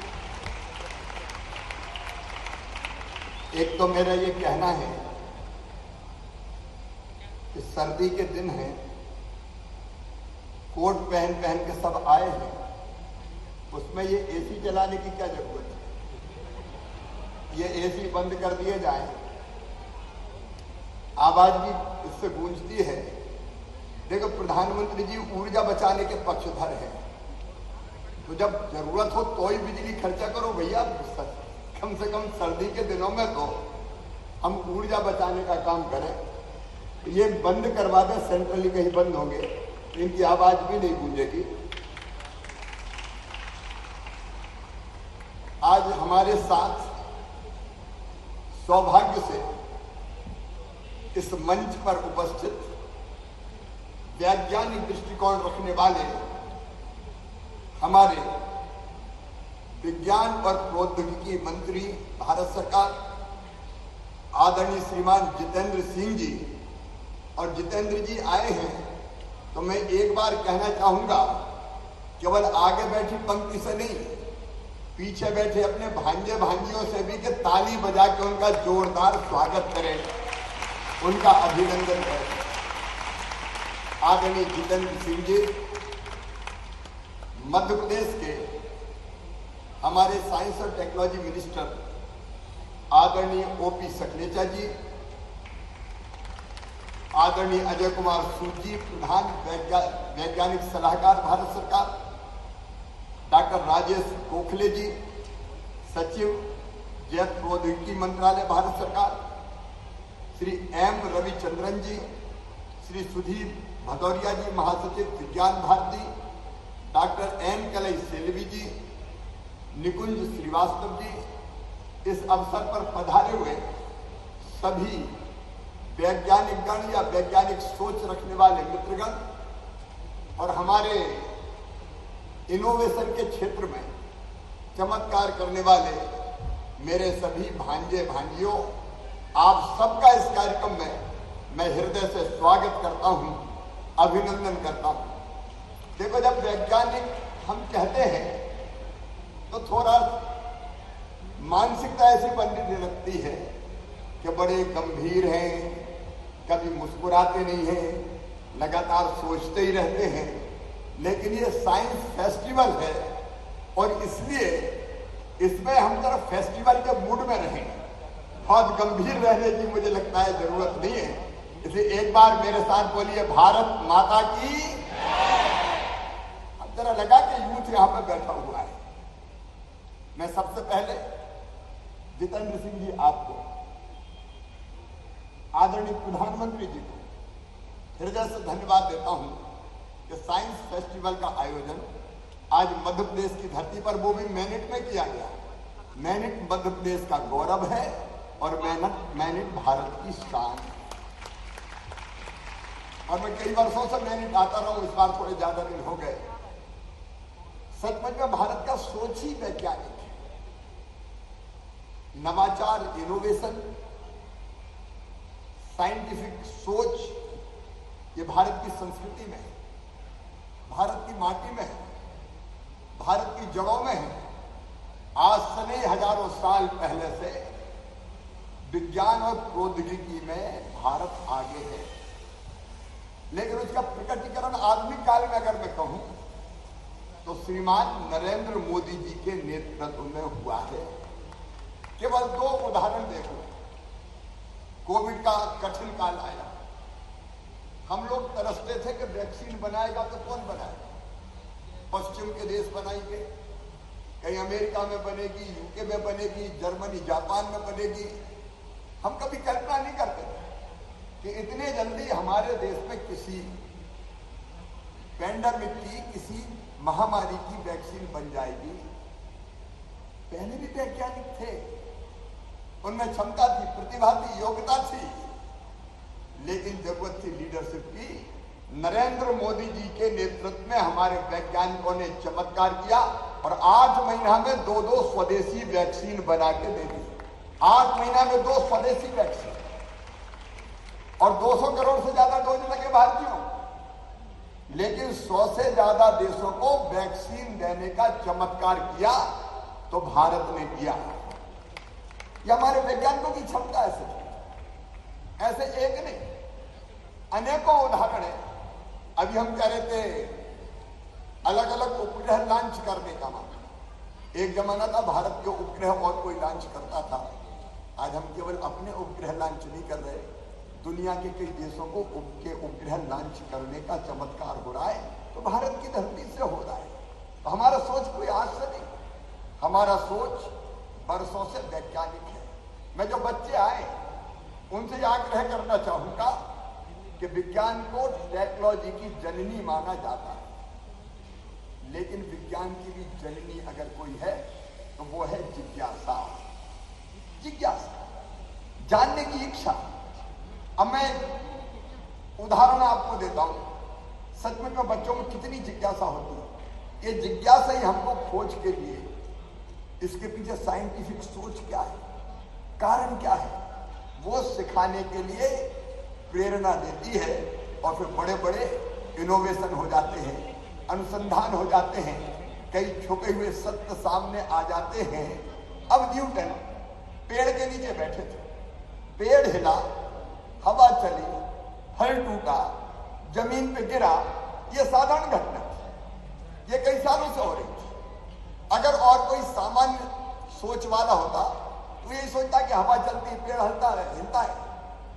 एक तो मेरा ये कहना है कि सर्दी के दिन है, कोट पहन पहन के सब आए हैं, उसमें ये एसी चलाने की क्या जरूरत है? ये एसी बंद कर दिए जाए, आवाज भी इससे गूंजती है। देखो, प्रधानमंत्री जी ऊर्जा बचाने के पक्षधर हैं, तो जब जरूरत हो तो ही बिजली खर्चा करो भैया। कम से कम सर्दी के दिनों में तो हम ऊर्जा बचाने का काम करें। ये बंद करवा दें, सेंट्रली कहीं बंद होंगे, इनकी आवाज भी नहीं गूंजेगी। आज हमारे साथ सौभाग्य से इस मंच पर उपस्थित वैज्ञानिक दृष्टिकोण रखने वाले हमारे विज्ञान और प्रौद्योगिकी मंत्री भारत सरकार आदरणीय श्रीमान जितेंद्र सिंह जी और जितेंद्र जी आए हैं तो मैं एक बार कहना चाहूंगा, केवल आगे बैठी पंक्ति से नहीं, पीछे बैठे अपने भांजे भांजियों से भी कि ताली बजा के उनका जोरदार स्वागत करें, उनका अभिनंदन करें। आदरणीय जितेंद्र सिंह जी मध्य प्रदेश के हमारे साइंस और टेक्नोलॉजी मिनिस्टर आदरणीय ओपी सकलेचा जी, आदरणीय अजय कुमार सूद जी प्रधान वैज्ञानिक सलाहकार भारत सरकार, डॉक्टर राजेश गोखले जी सचिव जैव प्रौद्योगिकी मंत्रालय भारत सरकार, श्री एम रविचंद्रन जी, श्री सुधीर भदौरिया जी महासचिव विज्ञान भारती, डॉक्टर एन कलई सेल्वी जी, निकुंज श्रीवास्तव जी, इस अवसर पर पधारे हुए सभी वैज्ञानिक गण या वैज्ञानिक सोच रखने वाले मित्रगण और हमारे इनोवेशन के क्षेत्र में चमत्कार करने वाले मेरे सभी भांजे भांजियों, आप सबका इस कार्यक्रम में मैं हृदय से स्वागत करता हूं, अभिनंदन करता हूं। देखो, जब वैज्ञानिक हम कहते हैं तो थोड़ा मानसिकता ऐसी बनने लगती है कि बड़े गंभीर हैं, कभी मुस्कुराते नहीं हैं, लगातार सोचते ही रहते हैं। लेकिन ये साइंस फेस्टिवल है और इसलिए इसमें हम जरा फेस्टिवल के मूड में रहें, बहुत गंभीर रहने की मुझे लगता है जरूरत नहीं है। इसलिए एक बार मेरे साथ बोलिए, भारत माता की। अब जरा लगा कि यूथ यहां पर बैठा हुआ है। मैं सबसे पहले जितेंद्र सिंह जी आपको, आदरणीय प्रधानमंत्री जी को हृदय से धन्यवाद देता हूं कि साइंस फेस्टिवल का आयोजन आज मध्य प्रदेश की धरती पर, वो भी मैनिट में किया गया। मैनिट मध्य प्रदेश का गौरव है और मैनिट भारत की शान है। और मैं कई वर्षों से मैनिट आता रहा हूं, इस बार थोड़े ज्यादा दिन हो गए। सचमुच में भारत का सोच ही वैज्ञानिक है। नवाचार, इनोवेशन, साइंटिफिक सोच, ये भारत की संस्कृति में है, भारत की माटी में है, भारत की जड़ों में है। आज से नहीं, हजारों साल पहले से विज्ञान और प्रौद्योगिकी में भारत आगे है। लेकिन उसका प्रकटीकरण आधुनिक काल में अगर मैं कहूं तो श्रीमान नरेंद्र मोदी जी के नेतृत्व में हुआ है। केवल दो उदाहरण देखो। कोविड का कठिन काल आया, हम लोग तरसते थे कि वैक्सीन बनाएगा तो कौन बनाएगा। पश्चिम के देश बनाएंगे, कहीं अमेरिका में बनेगी, यूके में बनेगी, जर्मनी जापान में बनेगी। हम कभी कल्पना नहीं करते थे कि इतने जल्दी हमारे देश में किसी पैंडेमिक की, किसी महामारी की वैक्सीन बन जाएगी। पहले भी वैज्ञानिक थे, उनमें क्षमता थी, प्रतिभा थी, योग्यता थी, लेकिन जरूरत थी लीडरशिप की। नरेंद्र मोदी जी के नेतृत्व में हमारे वैज्ञानिकों ने चमत्कार किया और 8 महीना में 2 स्वदेशी वैक्सीन बना के दे दी। 8 महीना में 2 स्वदेशी वैक्सीन और 200 करोड़ से ज्यादा डोज लगे भारतीयों। लेकिन 100 से ज्यादा देशों को वैक्सीन देने का चमत्कार किया तो भारत ने किया। यह हमारे वैज्ञानिकों की क्षमता ऐसे एक नहीं, अनेकों उदाहरण है। अभी हम कह रहे थे अलग अलग उपग्रह लॉन्च करने का मामला। एक जमाना था भारत के उपग्रह और कोई लॉन्च करता था। आज हम केवल अपने उपग्रह लॉन्च नहीं कर रहे, दुनिया के कई देशों को के उपग्रह लॉन्च करने का चमत्कार हो रहा है, तो भारत की धरती से हो रहा है। तो हमारा सोच कोई आज से नहीं, हमारा सोच बरसों से वैज्ञानिक है। मैं जो बच्चे आए उनसे आग्रह करना चाहूंगा कि विज्ञान को टेक्नोलॉजी की जननी माना जाता है, लेकिन विज्ञान की भी जननी अगर कोई है तो वो है जिज्ञासा। जिज्ञासा, जानने की इच्छा। अब मैं उदाहरण आपको देता हूं, सचमुच में बच्चों में कितनी जिज्ञासा होती है। ये जिज्ञासा ही हमको खोज के लिए, इसके पीछे साइंटिफिक सोच क्या है, कारण क्या है, वो सिखाने के लिए प्रेरणा देती है और फिर बड़े बड़े इनोवेशन हो जाते हैं, अनुसंधान हो जाते हैं, कई छुपे हुए सत्य सामने आ जाते हैं। अब न्यूटन पेड़ के नीचे बैठे थे, पेड़ हिला, हवा चली, फल टूटा, जमीन पे गिरा, ये साधारण घटना थी, ये कई सालों से हो रही थी। अगर और कोई सामान्य सोच वाला होता तो यही सोचता कि हवा चलती है, पेड़ हिलता है,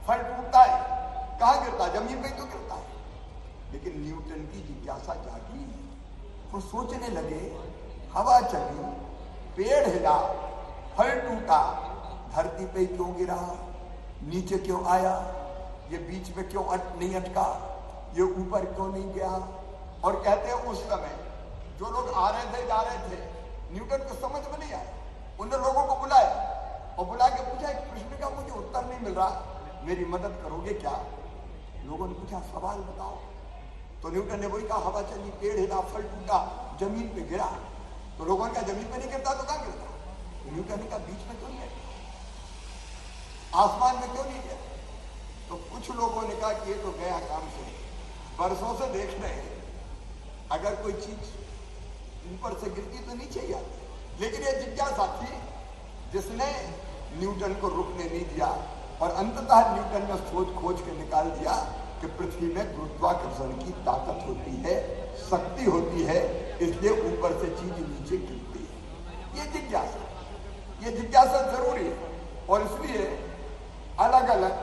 फल टूटता है, कहां गिरता, जमीन पे तो गिरता है। लेकिन न्यूटन की जिज्ञासा जागी, वो सोचने लगे, हवा चली, पेड़ हिला, फल टूटा, धरती पे क्यों गिरा, नीचे क्यों आया, ये बीच में क्यों नहीं अटका, ये ऊपर क्यों नहीं गया। और कहते हैं उस समय जो लोग आ रहे थे जा रहे थे, न्यूटन को समझ में नहीं आया, उन्होंने लोगों को बुलाया और बुला के पूछा, एक प्रश्न का मुझे उत्तर नहीं मिल रहा, मेरी मदद करोगे क्या। लोगों ने पूछा, सवाल बताओ। तो न्यूटन ने वही कहा, हवा चली, पेड़ हिला, फल टूटा, जमीन पे गिरा। तो लोगों ने कहा, जमीन पे नहीं गिरता तो कहां गिरता। तो न्यूटन ने कहा, बीच में क्यों नहीं गिरता, आसमान में क्यों नहीं गिरता। तो कुछ लोगों ने कहा कि ये तो गया काम से, बरसों से देख रहे हैं, अगर कोई चीज ऊपर से गिरती तो नीचे ही आती। लेकिन ये जिज्ञासा थी जिसने न्यूटन को रुकने नहीं दिया और अंततः न्यूटन ने खोज के निकाल दिया कि पृथ्वी में गुरुत्वाकर्षण की ताकत होती है, शक्ति होती है, इसलिए ऊपर से चीज नीचे गिरती है। ये जिज्ञासा जरूरी है और इसलिए अलग अलग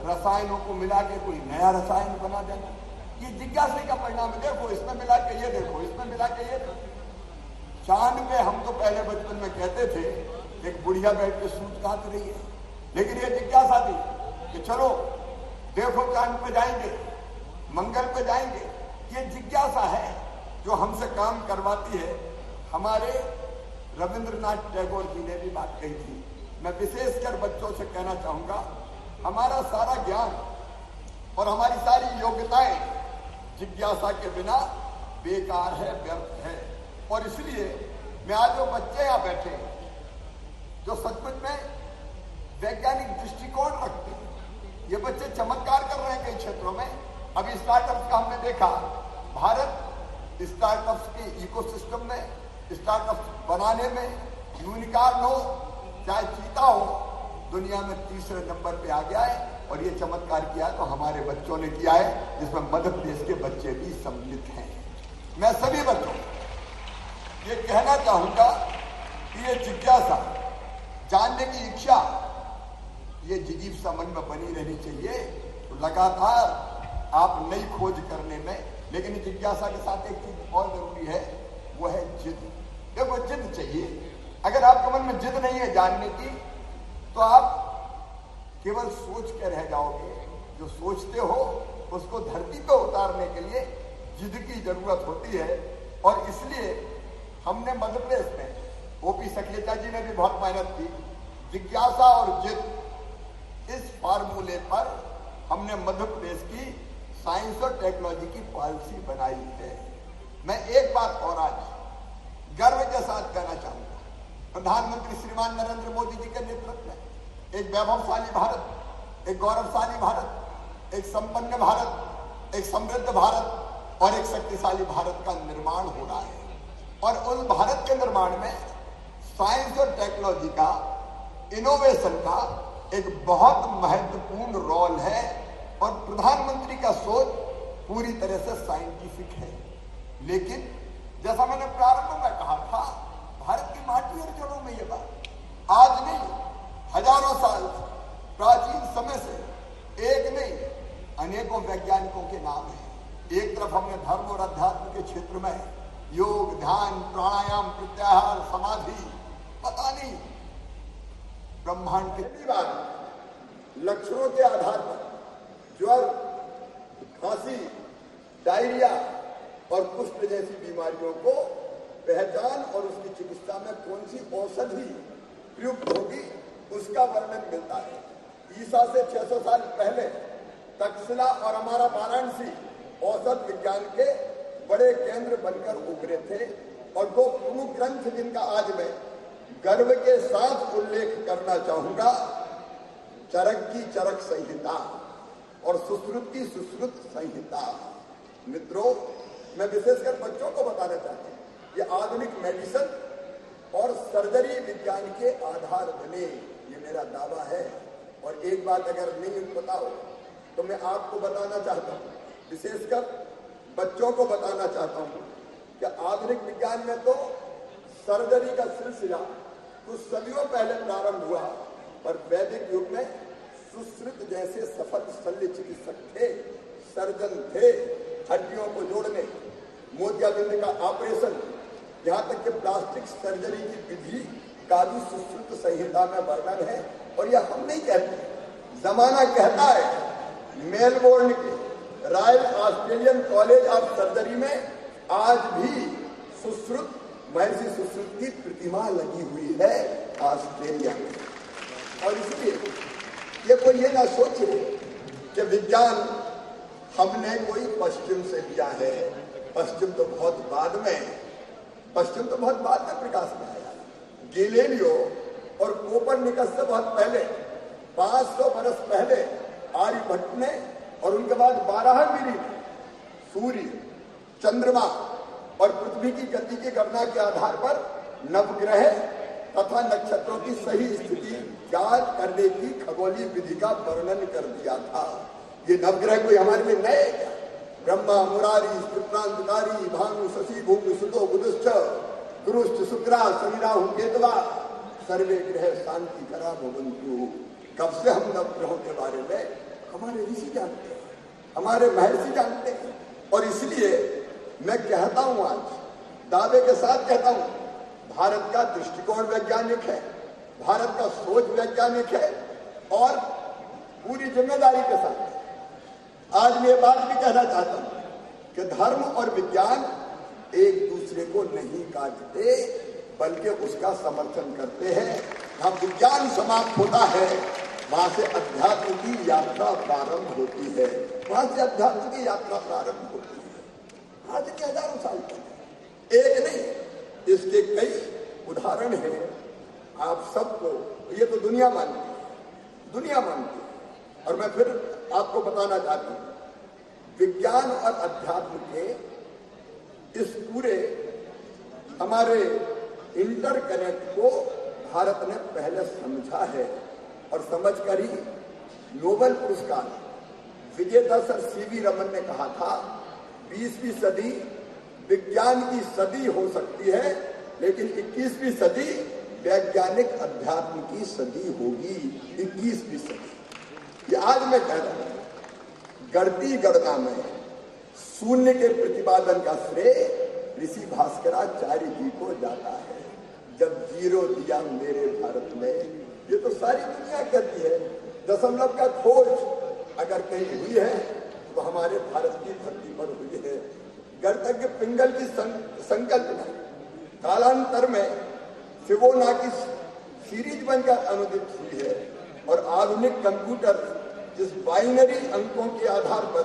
रसायनों को मिला के कोई नया रसायन बना देना, ये जिज्ञासा का परिणाम है। देखो इसमें मिला के ये देखो, इसमें मिला के ये देखो। चांद पे हम तो पहले बचपन में कहते थे एक बुढ़िया बैठ के सूत काट रही है, लेकिन ये जिज्ञासा थी कि चलो देखो चांद पे जाएंगे, मंगल पे जाएंगे। ये जिज्ञासा है जो हमसे काम करवाती है। हमारे रविंद्रनाथ टैगोर जी ने भी बात कही थी। मैं विशेषकर बच्चों से कहना चाहूंगा, हमारा सारा ज्ञान और हमारी सारी योग्यताएं जिज्ञासा के बिना बेकार है, व्यर्थ है। और इसलिए मैं आज जो बच्चे यहां बैठे हैं जो सचमुच में वैज्ञानिक दृष्टिकोण रखते हैं, ये बच्चे चमत्कार कर रहे हैं कई क्षेत्रों में। अभी स्टार्टअप्स का हमने देखा, भारत स्टार्टअप्स के इकोसिस्टम में, स्टार्टअप्स बनाने में, यूनिकॉर्न हो चाहे चीता हो, दुनिया में तीसरे नंबर पे आ गया है। और ये चमत्कार किया तो हमारे बच्चों ने किया है, जिसमें मध्य प्रदेश के बच्चे भी सम्मिलित हैं। मैं सभी बच्चों ये कहना चाहूंगा कि ये जिज्ञासा, जानने की इच्छा, ये जिजीविका मन में बनी रहनी चाहिए। तो लगातार आप नई खोज करने में, लेकिन जिज्ञासा के साथ एक चीज और जरूरी है, वो है जिद। देखो जिद चाहिए। अगर आपके मन में जिद नहीं है जानने की तो आप केवल सोच के रह जाओगे। जो सोचते हो उसको धरती पे उतारने के लिए जिद की जरूरत होती है। और इसलिए हमने मध्य प्रदेश में, ओपी सखलेचा जी ने भी बहुत मेहनत की, जिज्ञासा और जिद, इस फार्मूले पर हमने मध्य प्रदेश की साइंस और टेक्नोलॉजी की पॉलिसी बनाई है। मैं एक बात और आज गर्व के साथ कहना चाहूंगा, प्रधानमंत्री श्रीमान नरेंद्र मोदी जी के नेतृत्व में एक वैभवशाली भारत, एक गौरवशाली भारत, एक संपन्न भारत, एक समृद्ध भारत और एक शक्तिशाली भारत का निर्माण हो रहा है। और उस भारत के निर्माण में साइंस और टेक्नोलॉजी का, इनोवेशन का एक बहुत महत्वपूर्ण रोल है। और प्रधानमंत्री का सोच पूरी तरह से साइंटिफिक है। लेकिन जैसा मैंने प्रारंभ में कहा था, भारत की माटी और जड़ों में ये बात आज नहीं, हजारों साल प्राचीन समय से एक नहीं अनेकों वैज्ञानिकों के नाम है। एक तरफ हमने धर्म और अध्यात्म के क्षेत्र में योग, ध्यान, प्राणायाम, प्रत्याहार, समाधि, पता नहीं ब्रह्मांड के बात लक्षणों के आधार पर ज्वर, खांसी, डायरिया और कुष्ठ जैसी बीमारियों को पहचान और उसकी चिकित्सा में कौन सी औषधि प्रयुक्त होगी उसका वर्णन मिलता है। ईसा से 600 साल पहले तक्षशिला और हमारा वाराणसी औषध विज्ञान के बड़े केंद्र बनकर उभरे थे। और दो प्रमुख ग्रंथ जिनका आज मैं गर्व के साथ उल्लेख करना चाहूंगा, चरक की चरक संहिता और सुश्रुत की सुश्रुत संहिता। मित्रों, मैं विशेषकर बच्चों को बताना चाहता हूं, ये आधुनिक मेडिसिन और सर्जरी विज्ञान के आधार बने, ये मेरा दावा है। और एक बात अगर नहीं पता हो तो मैं आपको बताना चाहता हूं, विशेषकर बच्चों को बताना चाहता हूं कि आधुनिक विज्ञान में तो सर्जरी का सिलसिला कुछ सदियों पहले प्रारंभ हुआ, पर वैदिक युग में सुश्रुत जैसे सफल शल्य चिकित्सक थे, सर्जन थे। हड्डियों को जोड़ने, मोतियाबिंद का ऑपरेशन, यहाँ तक कि प्लास्टिक सर्जरी की विधि का भी सुश्रुत संहिता में वर्णन है। और यह हम नहीं कहते, जमाना कहता है। मेलबोर्न के royal Australian college of surgery में आज भी सुश्रुत, महर्षि सुश्रुत की प्रतिमा लगी हुई है ऑस्ट्रेलिया में। और इसलिए ये कोई ये ना सोचे कि विज्ञान हमने कोई पश्चिम से लिया है। पश्चिम तो बहुत बाद में प्रकाश में आया। गैलीलियो और कोपरनिकस से बहुत पहले, 500 बरस पहले आर्यभट्ट ने, और उनके बाद 12वीं सूर्य, चंद्रमा और पृथ्वी की गति की गणना के आधार पर नवग्रह तथा नक्षत्रों की सही स्थिति ज्ञात करने की खगोलीय विधि का वर्णन कर दिया था। ये नवग्रह कोई हमारे लिए नए क्या? ब्रह्मा, मुरारी, कृष्णांतकारी, भानु, शशि, भूमि, सुतो, बुधश्च, गुरुश्च, शुक्रा, शनि, राहु, केतवा, सर्वे ग्रह शांति करा भवन्तु। कब से हम नवग्रहों के बारे में हमारे ऋषि जानते हैं, हमारे महर्षि जानते हैं। और इसलिए मैं कहता हूं, आज दावे के साथ कहता हूं, भारत का दृष्टिकोण वैज्ञानिक है, भारत का सोच वैज्ञानिक है। और पूरी जिम्मेदारी के साथ आज मैं ये बात भी कहना चाहता हूं कि धर्म और विज्ञान एक दूसरे को नहीं काटते, बल्कि उसका समर्थन करते हैं। जहां विज्ञान समाप्त होता है, वहां से अध्यात्म की यात्रा प्रारंभ होती है, वहां से अध्यात्म की यात्रा प्रारंभ होती है। आज के हजारों साल तक एक नहीं, इसके कई उदाहरण हैं। आप सबको ये तो दुनिया मानती है, दुनिया मानती है। और मैं फिर आपको बताना चाहता हूं, विज्ञान और अध्यात्म के इस पूरे हमारे इंटरकनेक्ट को भारत ने पहले समझा है। और समझकर ही नोबेल पुरस्कार विजेता सर सीवी रमन ने कहा था, 20वीं सदी विज्ञान की सदी हो सकती है, लेकिन 21वीं सदी वैज्ञानिक अध्यात्म की सदी होगी। 21वीं सदी, ये आज मैं कह रहा हूं। गणती गणना में शून्य के प्रतिपादन का श्रेय ऋषि भास्कराचार्य जी को जाता है। जब जीरो दिया मेरे भारत में, ये तो सारी दुनिया कहती है। दशमलव का खोज अगर कहीं हुई है तो हमारे भारत की धरती पर हुई है। गणतज्ञ पिंगल की संकल्पना कालांतर में फिबोनाची सीरीज बनकर अनुदित हुई है। और आधुनिक कंप्यूटर जिस बाइनरी अंकों के आधार पर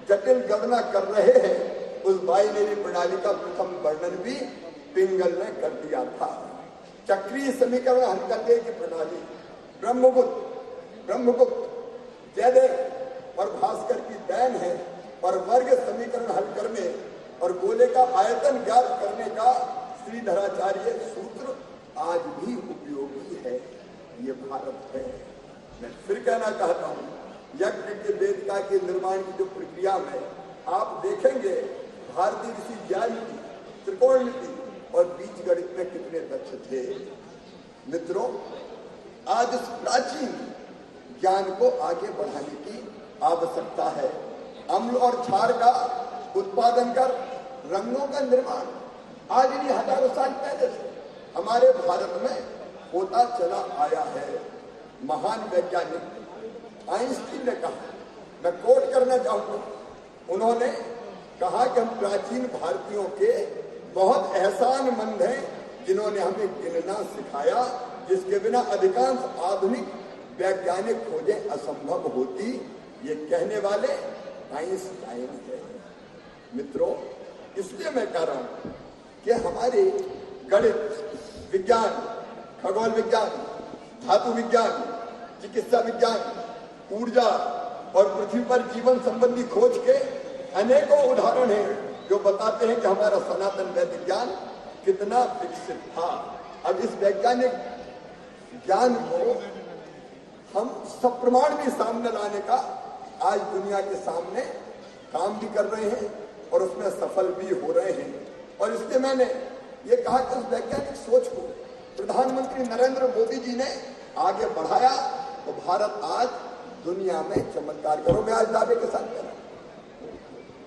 जटिल गणना कर रहे हैं, उस बाइनरी प्रणाली का प्रथम वर्णन भी पिंगल ने कर दिया था। चक्रीय समीकरण हल करने की प्रणाली ब्रह्मगुप्त, जयदेव और भास्कर की देन है। और वर्ग समीकरण हल करने और गोले का आयतन ज्ञात करने का श्रीधराचार्य सूत्र आज भी उपयोगी है। ये भारत है। मैं फिर कहना चाहता हूं, यज्ञ के वेदिका के निर्माण की जो प्रक्रिया में आप देखेंगे, भारतीय ऋषि ज्यामिति, त्रिकोणमिति और बीज गणित में कितने दक्ष थे। मित्रों, आज इस प्राचीन ज्ञान को आगे बढ़ाने की आवश्यकता है। अम्ल और क्षार का उत्पादन कर रंगों का निर्माण आज नहीं, हजारों साल पहले से हमारे भारत में होता चला आया है। महान वैज्ञानिक आइंस्टीन ने कहा, मैं कोट करना चाहूंगा, उन्होंने कहा कि हम प्राचीन भारतीयों के बहुत एहसानमंद हैं जिन्होंने हमें गिनना सिखाया, जिसके बिना अधिकांश आधुनिक वैज्ञानिक खोजें असंभव होती। ये कहने वाले आइंस्टाइन है। मित्रों, इसलिए मैं कह रहा हूं कि हमारे गणित विज्ञान, खगोल विज्ञान, धातु विज्ञान, चिकित्सा विज्ञान, ऊर्जा, और पृथ्वी पर जीवन संबंधी खोज के अनेकों उदाहरण हैं जो बताते हैं कि हमारा सनातन वैदिक ज्ञान कितना विकसित था। अब इस वैज्ञानिक ज्ञान को हम सप्रमाण भी सामने लाने का आज दुनिया के सामने काम भी कर रहे हैं और उसमें सफल भी हो रहे हैं। और इसलिए मैंने ये कहा कि उस वैज्ञानिक सोच को प्रधानमंत्री नरेंद्र मोदी जी ने आगे बढ़ाया तो भारत आज दुनिया में चमत्कार करो। मैं आज दावे के साथ कह रहा हूं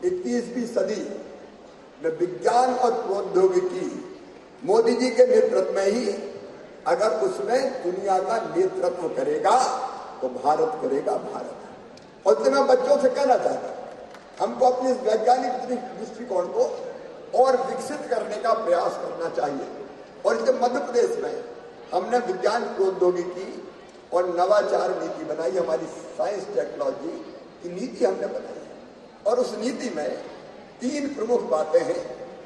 21वीं सदी में विज्ञान और प्रौद्योगिकी मोदी जी के नेतृत्व में ही अगर उसमें दुनिया का नेतृत्व करेगा तो भारत करेगा भारत। और मैं बच्चों से कहना चाहता हूं हमको अपने इस वैज्ञानिक दृष्टिकोण को और विकसित करने का प्रयास करना चाहिए। और इससे मध्य प्रदेश में हमने विज्ञान प्रौद्योगिकी और नवाचार नीति बनाई, हमारी साइंस टेक्नोलॉजी की नीति हमने बनाई है। और उस नीति में 3 प्रमुख बातें हैं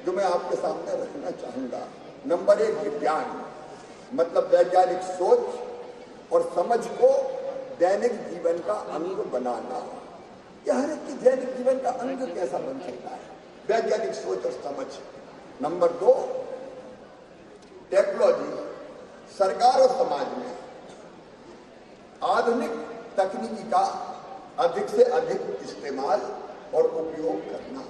जो मैं आपके सामने रखना चाहूंगा। नंबर 1 विज्ञान, मतलब वैज्ञानिक सोच और समझ को दैनिक जीवन का अंग बनाना। यह हर एक की दैनिक जीवन का अंग कैसा बन सकता है? वैज्ञानिक सोच और समझ। नंबर 2 टेक्नोलॉजी, सरकार और समाज में आधुनिक तकनीकी का अधिक से अधिक इस्तेमाल और उपयोग करना।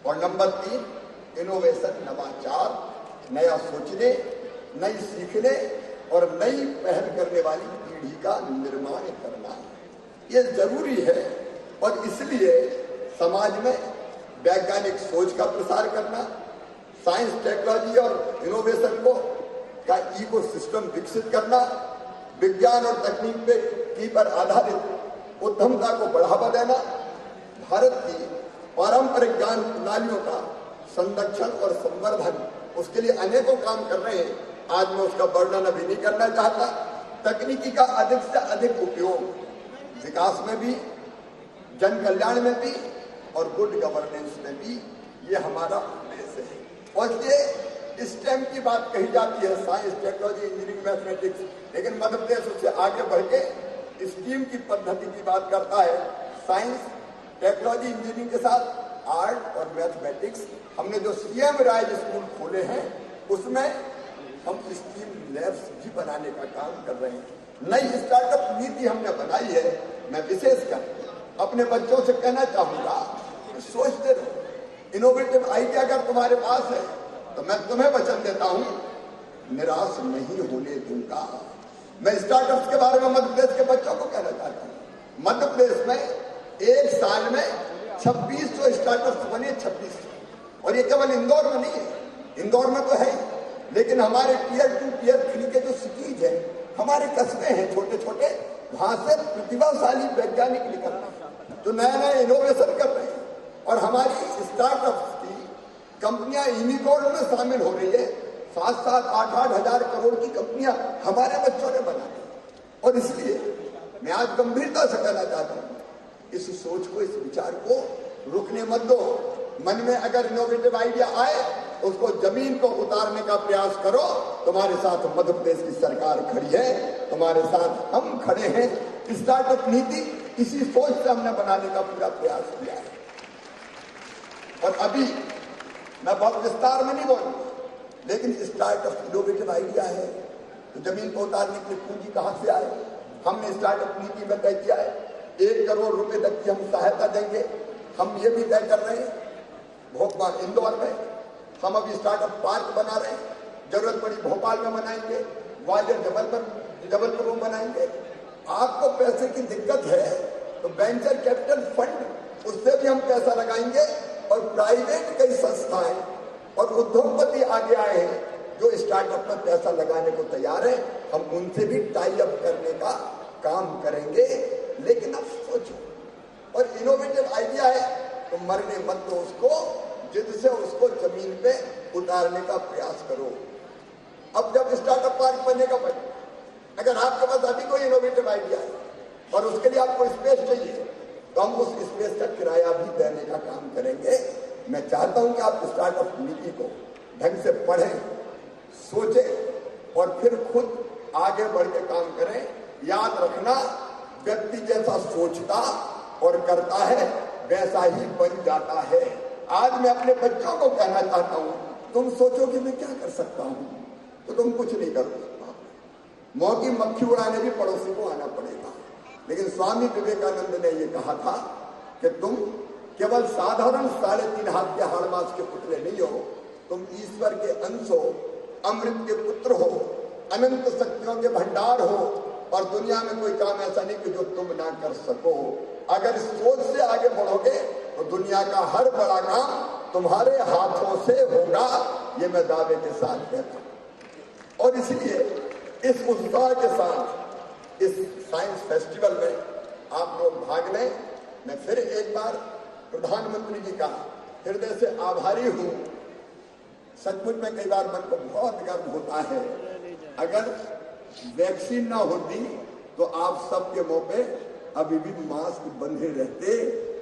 और नंबर 3 इनोवेशन, नवाचार, नया सोचने, नई सीखने और नई पहल करने वाली पीढ़ी का निर्माण करना। यह जरूरी है और इसलिए समाज में वैज्ञानिक सोच का प्रसार करना, साइंस टेक्नोलॉजी और इनोवेशन को का इकोसिस्टम विकसित करना, विज्ञान और तकनीक पर आधारित उद्यमता को बढ़ावा देना, भारत की पारंपरिक ज्ञान प्रणालियों का संरक्षण और संवर्धन, उसके लिए अनेकों काम कर रहे हैं। आज मैं उसका वर्णन अभी नहीं करना चाहता। तकनीकी का अधिक से अधिक उपयोग विकास में भी, जन कल्याण में भी और गुड गवर्नेंस में भी, ये हमारा उद्देश्य है। और ये स्टेम की बात कही जाती है, साइंस टेक्नोलॉजी इंजीनियरिंग मैथमेटिक्स, लेकिन मध्य प्रदेश उससे आगे बढ़ के स्टीम की पद्धति की बात करता है। साइंस टेक्नोलॉजी इंजीनियरिंग के साथ आर्ट और मैथमेटिक्स। हमने जो सीएम राइज स्कूल खोले हैं उसमें हम स्टीम लैब्स भी बनाने का काम कर रहे हैं। नई स्टार्टअप नीति हमने बनाई है। मैं विशेषकर अपने बच्चों से कहना चाहूंगा कि सोचते रहो, इनोवेटिव आइडिया अगर तुम्हारे पास है तो मैं तुम्हें वचन देता हूं निराश नहीं होने दूंगा। मैं स्टार्टअप्स के बारे में मध्य प्रदेश के बच्चों को कहना चाहता हूं। मध्य प्रदेश में एक साल में 2600 स्टार्टअप्स बने, 2600। और ये केवल इंदौर में नहीं है, इंदौर में तो है, लेकिन हमारे टियर 2 टियर 3 के जो सिटीज है, हमारे कस्बे हैं छोटे छोटे, वहां से प्रतिभाशाली वैज्ञानिक निकल रहे हैं जो नया नया इनोवेशन कर रहे हैं। और हमारी स्टार्टअप्स की कंपनियां यूनिकॉर्न में शामिल हो रही है। 7-7, 8-8 हजार करोड़ की कंपनियां हमारे बच्चों ने बना दी। और इसलिए मैं आज गंभीरता से कहना चाहता हूं, इस सोच को, इस विचार को रुकने मत दो। मन में अगर इनोवेटिव आइडिया आए उसको जमीन को उतारने का प्रयास करो। तुम्हारे साथ मध्य प्रदेश की सरकार खड़ी है, तुम्हारे साथ हम खड़े हैं। स्टार्टअप नीति इसी सोच से हमने बनाने का पूरा प्रयास किया है। और अभी मैं बहुत विस्तार में नहीं बोलूंगा, लेकिन स्टार्टअप इनोवेटिव आइडिया है तो जमीन को उतारने के लिए पूंजी कहां से आए? हमने स्टार्टअप नीति में तय किया है 1 करोड़ रुपए तक की हम सहायता देंगे। हम ये भी तय कर रहे हैं भोपाल, इंदौर में हम अभी स्टार्टअप पार्क बना रहे हैं। जरूरत पड़ी भोपाल में बनाएंगे, ग्वालियर, जबलपुर में बनाएंगे। आपको पैसे की दिक्कत है तो वेंचर कैपिटल फंड, उससे भी हम पैसा लगाएंगे। और प्राइवेट कई संस्थाएं और उद्योगपति आगे आए हैं जो स्टार्टअप में पैसा लगाने को तैयार है। हम उनसे भी टाई अप करने का काम करेंगे। लेकिन अब सोचो, और इनोवेटिव आइडिया है तो मरने मत दो उसको, जिससे उसको जमीन पे उतारने का प्रयास करो। अब जब स्टार्टअप पार्क बनेगा, अगर आपके पास अभी कोई इनोवेटिव आइडिया है और उसके लिए आपको स्पेस चाहिए तो हम उस स्पेस का किराया भी देने का काम करेंगे। मैं चाहता हूं कि आप स्टार्टअप नीति को ढंग से पढ़ें, सोचें और फिर खुद आगे बढ़ के काम करें। याद रखना, व्यक्ति जैसा सोचता और करता है वैसा ही बन जाता है। आज मैं अपने बच्चों को कहना चाहता हूं, तुम सोचो कि मैं क्या कर सकता हूं, तो तुम कुछ नहीं कर सकता। मौत की मक्खी उड़ाने भी पड़ोसी को आना पड़ेगा। लेकिन स्वामी विवेकानंद ने यह कहा था कि तुम केवल साधारण 3.5 हाथ के हाड़ मास के पुतले नहीं हो, तुम ईश्वर के अंश हो, अमृत के पुत्र हो, अनंत शक्तियों के भंडार हो, और दुनिया में कोई काम ऐसा नहीं कि जो तुम ना कर सको। अगर इस सोच से आगे बढ़ोगे तो दुनिया का हर बड़ा काम तुम्हारे हाथों से होगा, ये मैं दावे के साथ कहता हूं। और इसलिए इस उत्साह के साथ इस साइंस फेस्टिवल में आप लोग भाग लें। मैं फिर एक बार प्रधानमंत्री जी का हृदय से आभारी हूं। सचमुच में कई बार मन को बहुत गर्व होता है। अगर वैक्सीन ना होती तो आप सबके मुंह पे अभी भी मास्क बंधे रहते।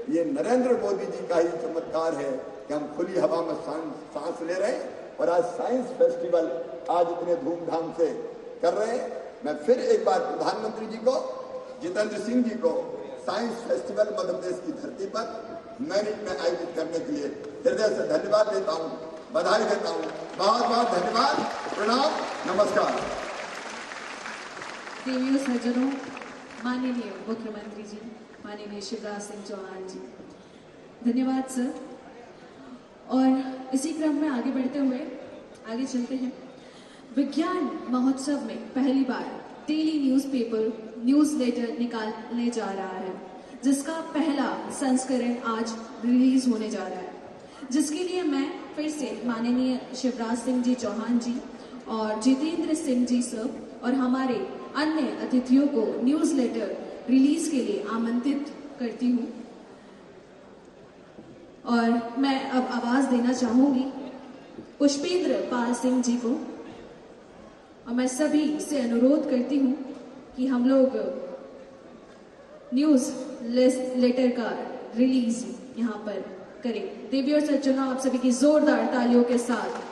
ये नरेंद्र मोदी जी का ही चमत्कार है कि हम खुली हवा में सांस ले रहे हैं और आज साइंस फेस्टिवल आज इतने धूमधाम से कर रहे हैं। मैं फिर एक बार प्रधानमंत्री जी को, जितेंद्र सिंह जी को साइंस फेस्टिवल मध्य प्रदेश की धरती पर मैरिट में आयोजित करने के लिए हृदय से धन्यवाद देता हूं, बधाई देता हूं। बहुत बहुत धन्यवाद, प्रणाम, नमस्कार। देवियों सज्जनों, माननीय मुख्यमंत्री जी, माननीय शिवराज सिंह चौहान जी, धन्यवाद सर। और इसी क्रम में आगे बढ़ते हुए आगे चलते हैं। विज्ञान महोत्सव में पहली बार डेली न्यूज़पेपर न्यूज़लेटर निकालने जा रहा है, जिसका पहला संस्करण आज रिलीज होने जा रहा है, जिसके लिए मैं फिर से माननीय शिवराज सिंह जी चौहान जी और जितेंद्र सिंह जी सर और हमारे अन्य अतिथियों को न्यूज़लेटर रिलीज के लिए आमंत्रित करती हूँ। और मैं अब आवाज देना चाहूंगी पुष्पेंद्र पाल सिंह जी को, और मैं सभी से अनुरोध करती हूँ कि हम लोग न्यूज लेटर का रिलीज यहाँ पर करें। देवी और सज्जनों, आप सभी की जोरदार तालियों के साथ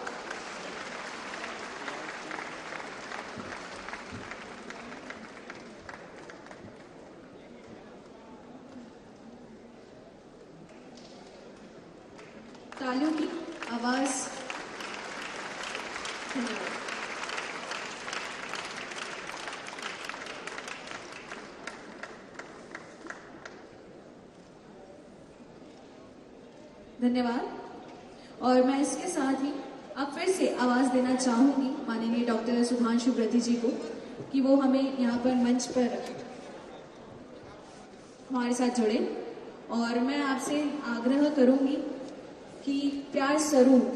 तालियों की आवाज। धन्यवाद। धन्यवाद। और मैं इसके साथ ही अब फिर से आवाज देना चाहूंगी माननीय डॉक्टर सुधांशु ब्रती जी को कि वो हमें यहाँ पर मंच पर हमारे साथ जुड़े। और मैं आपसे आग्रह करूंगी कि प्यार स्वरूप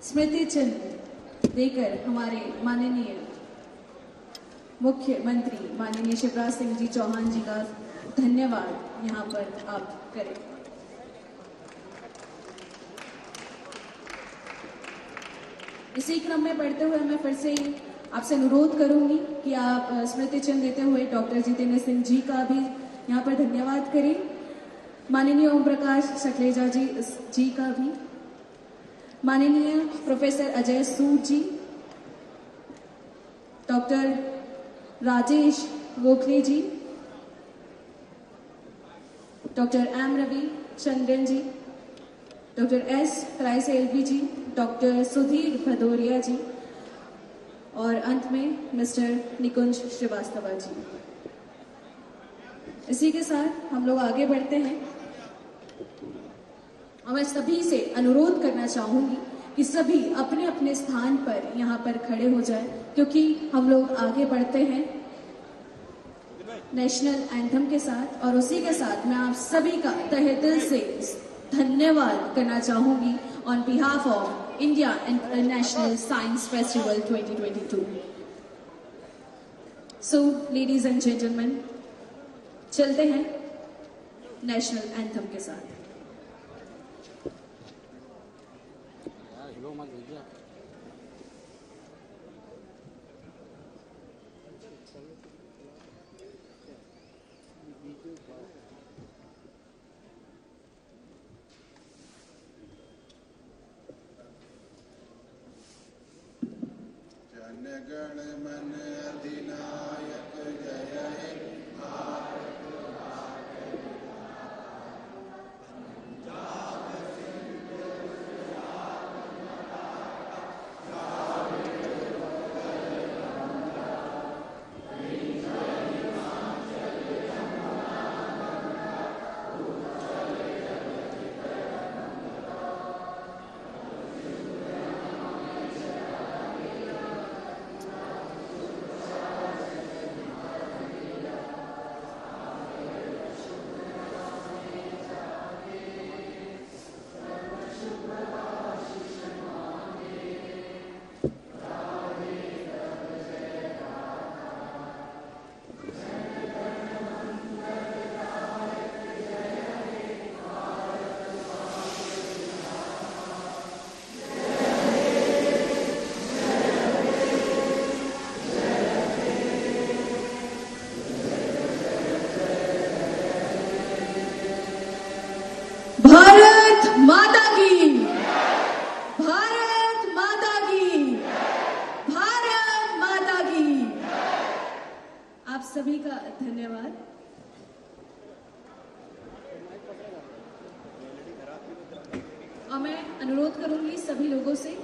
स्मृति चिन्ह देकर हमारे माननीय मुख्यमंत्री माननीय शिवराज सिंह जी चौहान जी का धन्यवाद यहाँ पर आप करें। इसी क्रम में पढ़ते हुए मैं फिर से आपसे अनुरोध करूंगी कि आप स्मृति चिन्ह देते हुए डॉक्टर जितेंद्र सिंह जी का भी यहाँ पर धन्यवाद करें, माननीय ओम प्रकाश सकलेजा जी का भी, माननीय प्रोफेसर अजय सूद जी, डॉक्टर राजेश गोखले जी, डॉक्टर एम रवि चंद्रन जी, डॉक्टर एस क्राइसेल्वी जी, डॉक्टर सुधीर भदौरिया जी और अंत में मिस्टर निकुंज श्रीवास्तव जी। इसी के साथ हम लोग आगे बढ़ते हैं और मैं सभी से अनुरोध करना चाहूंगी कि सभी अपने अपने स्थान पर यहाँ पर खड़े हो जाएं, क्योंकि हम लोग आगे बढ़ते हैं नेशनल एंथम के साथ। और उसी के साथ मैं आप सभी का तहे दिल से धन्यवाद करना चाहूंगी on behalf of India international science festival 2022। So ladies and gentleman, चलते हैं नेशनल एंथम के साथ। जनगण मन अधिनायक जय हे भारत भाग्य धन्यवाद। और मैं अनुरोध करूंगी सभी लोगों से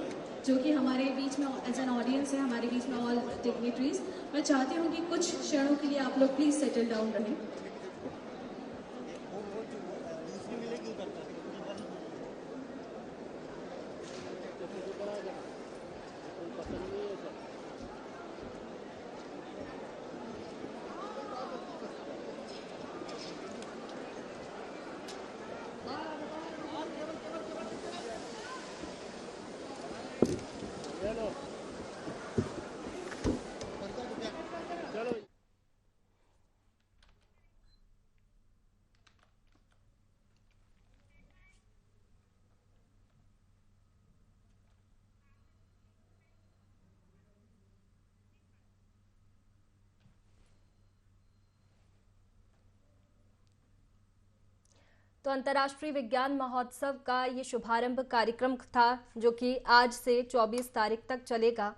जो कि हमारे बीच में एज एन ऑडियंस है, हमारे बीच में ऑल डिग्निटरीज, मैं चाहती हूँ कि कुछ क्षणों के लिए आप लोग प्लीज सेटल डाउन रहें। तो अंतर्राष्ट्रीय विज्ञान महोत्सव का ये शुभारंभ कार्यक्रम था जो कि आज से 24 तारीख तक चलेगा।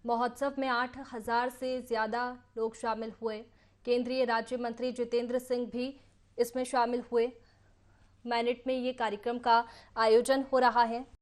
महोत्सव में 8,000 से ज्यादा लोग शामिल हुए। केंद्रीय राज्य मंत्री जितेंद्र सिंह भी इसमें शामिल हुए। मैनिट में ये कार्यक्रम का आयोजन हो रहा है।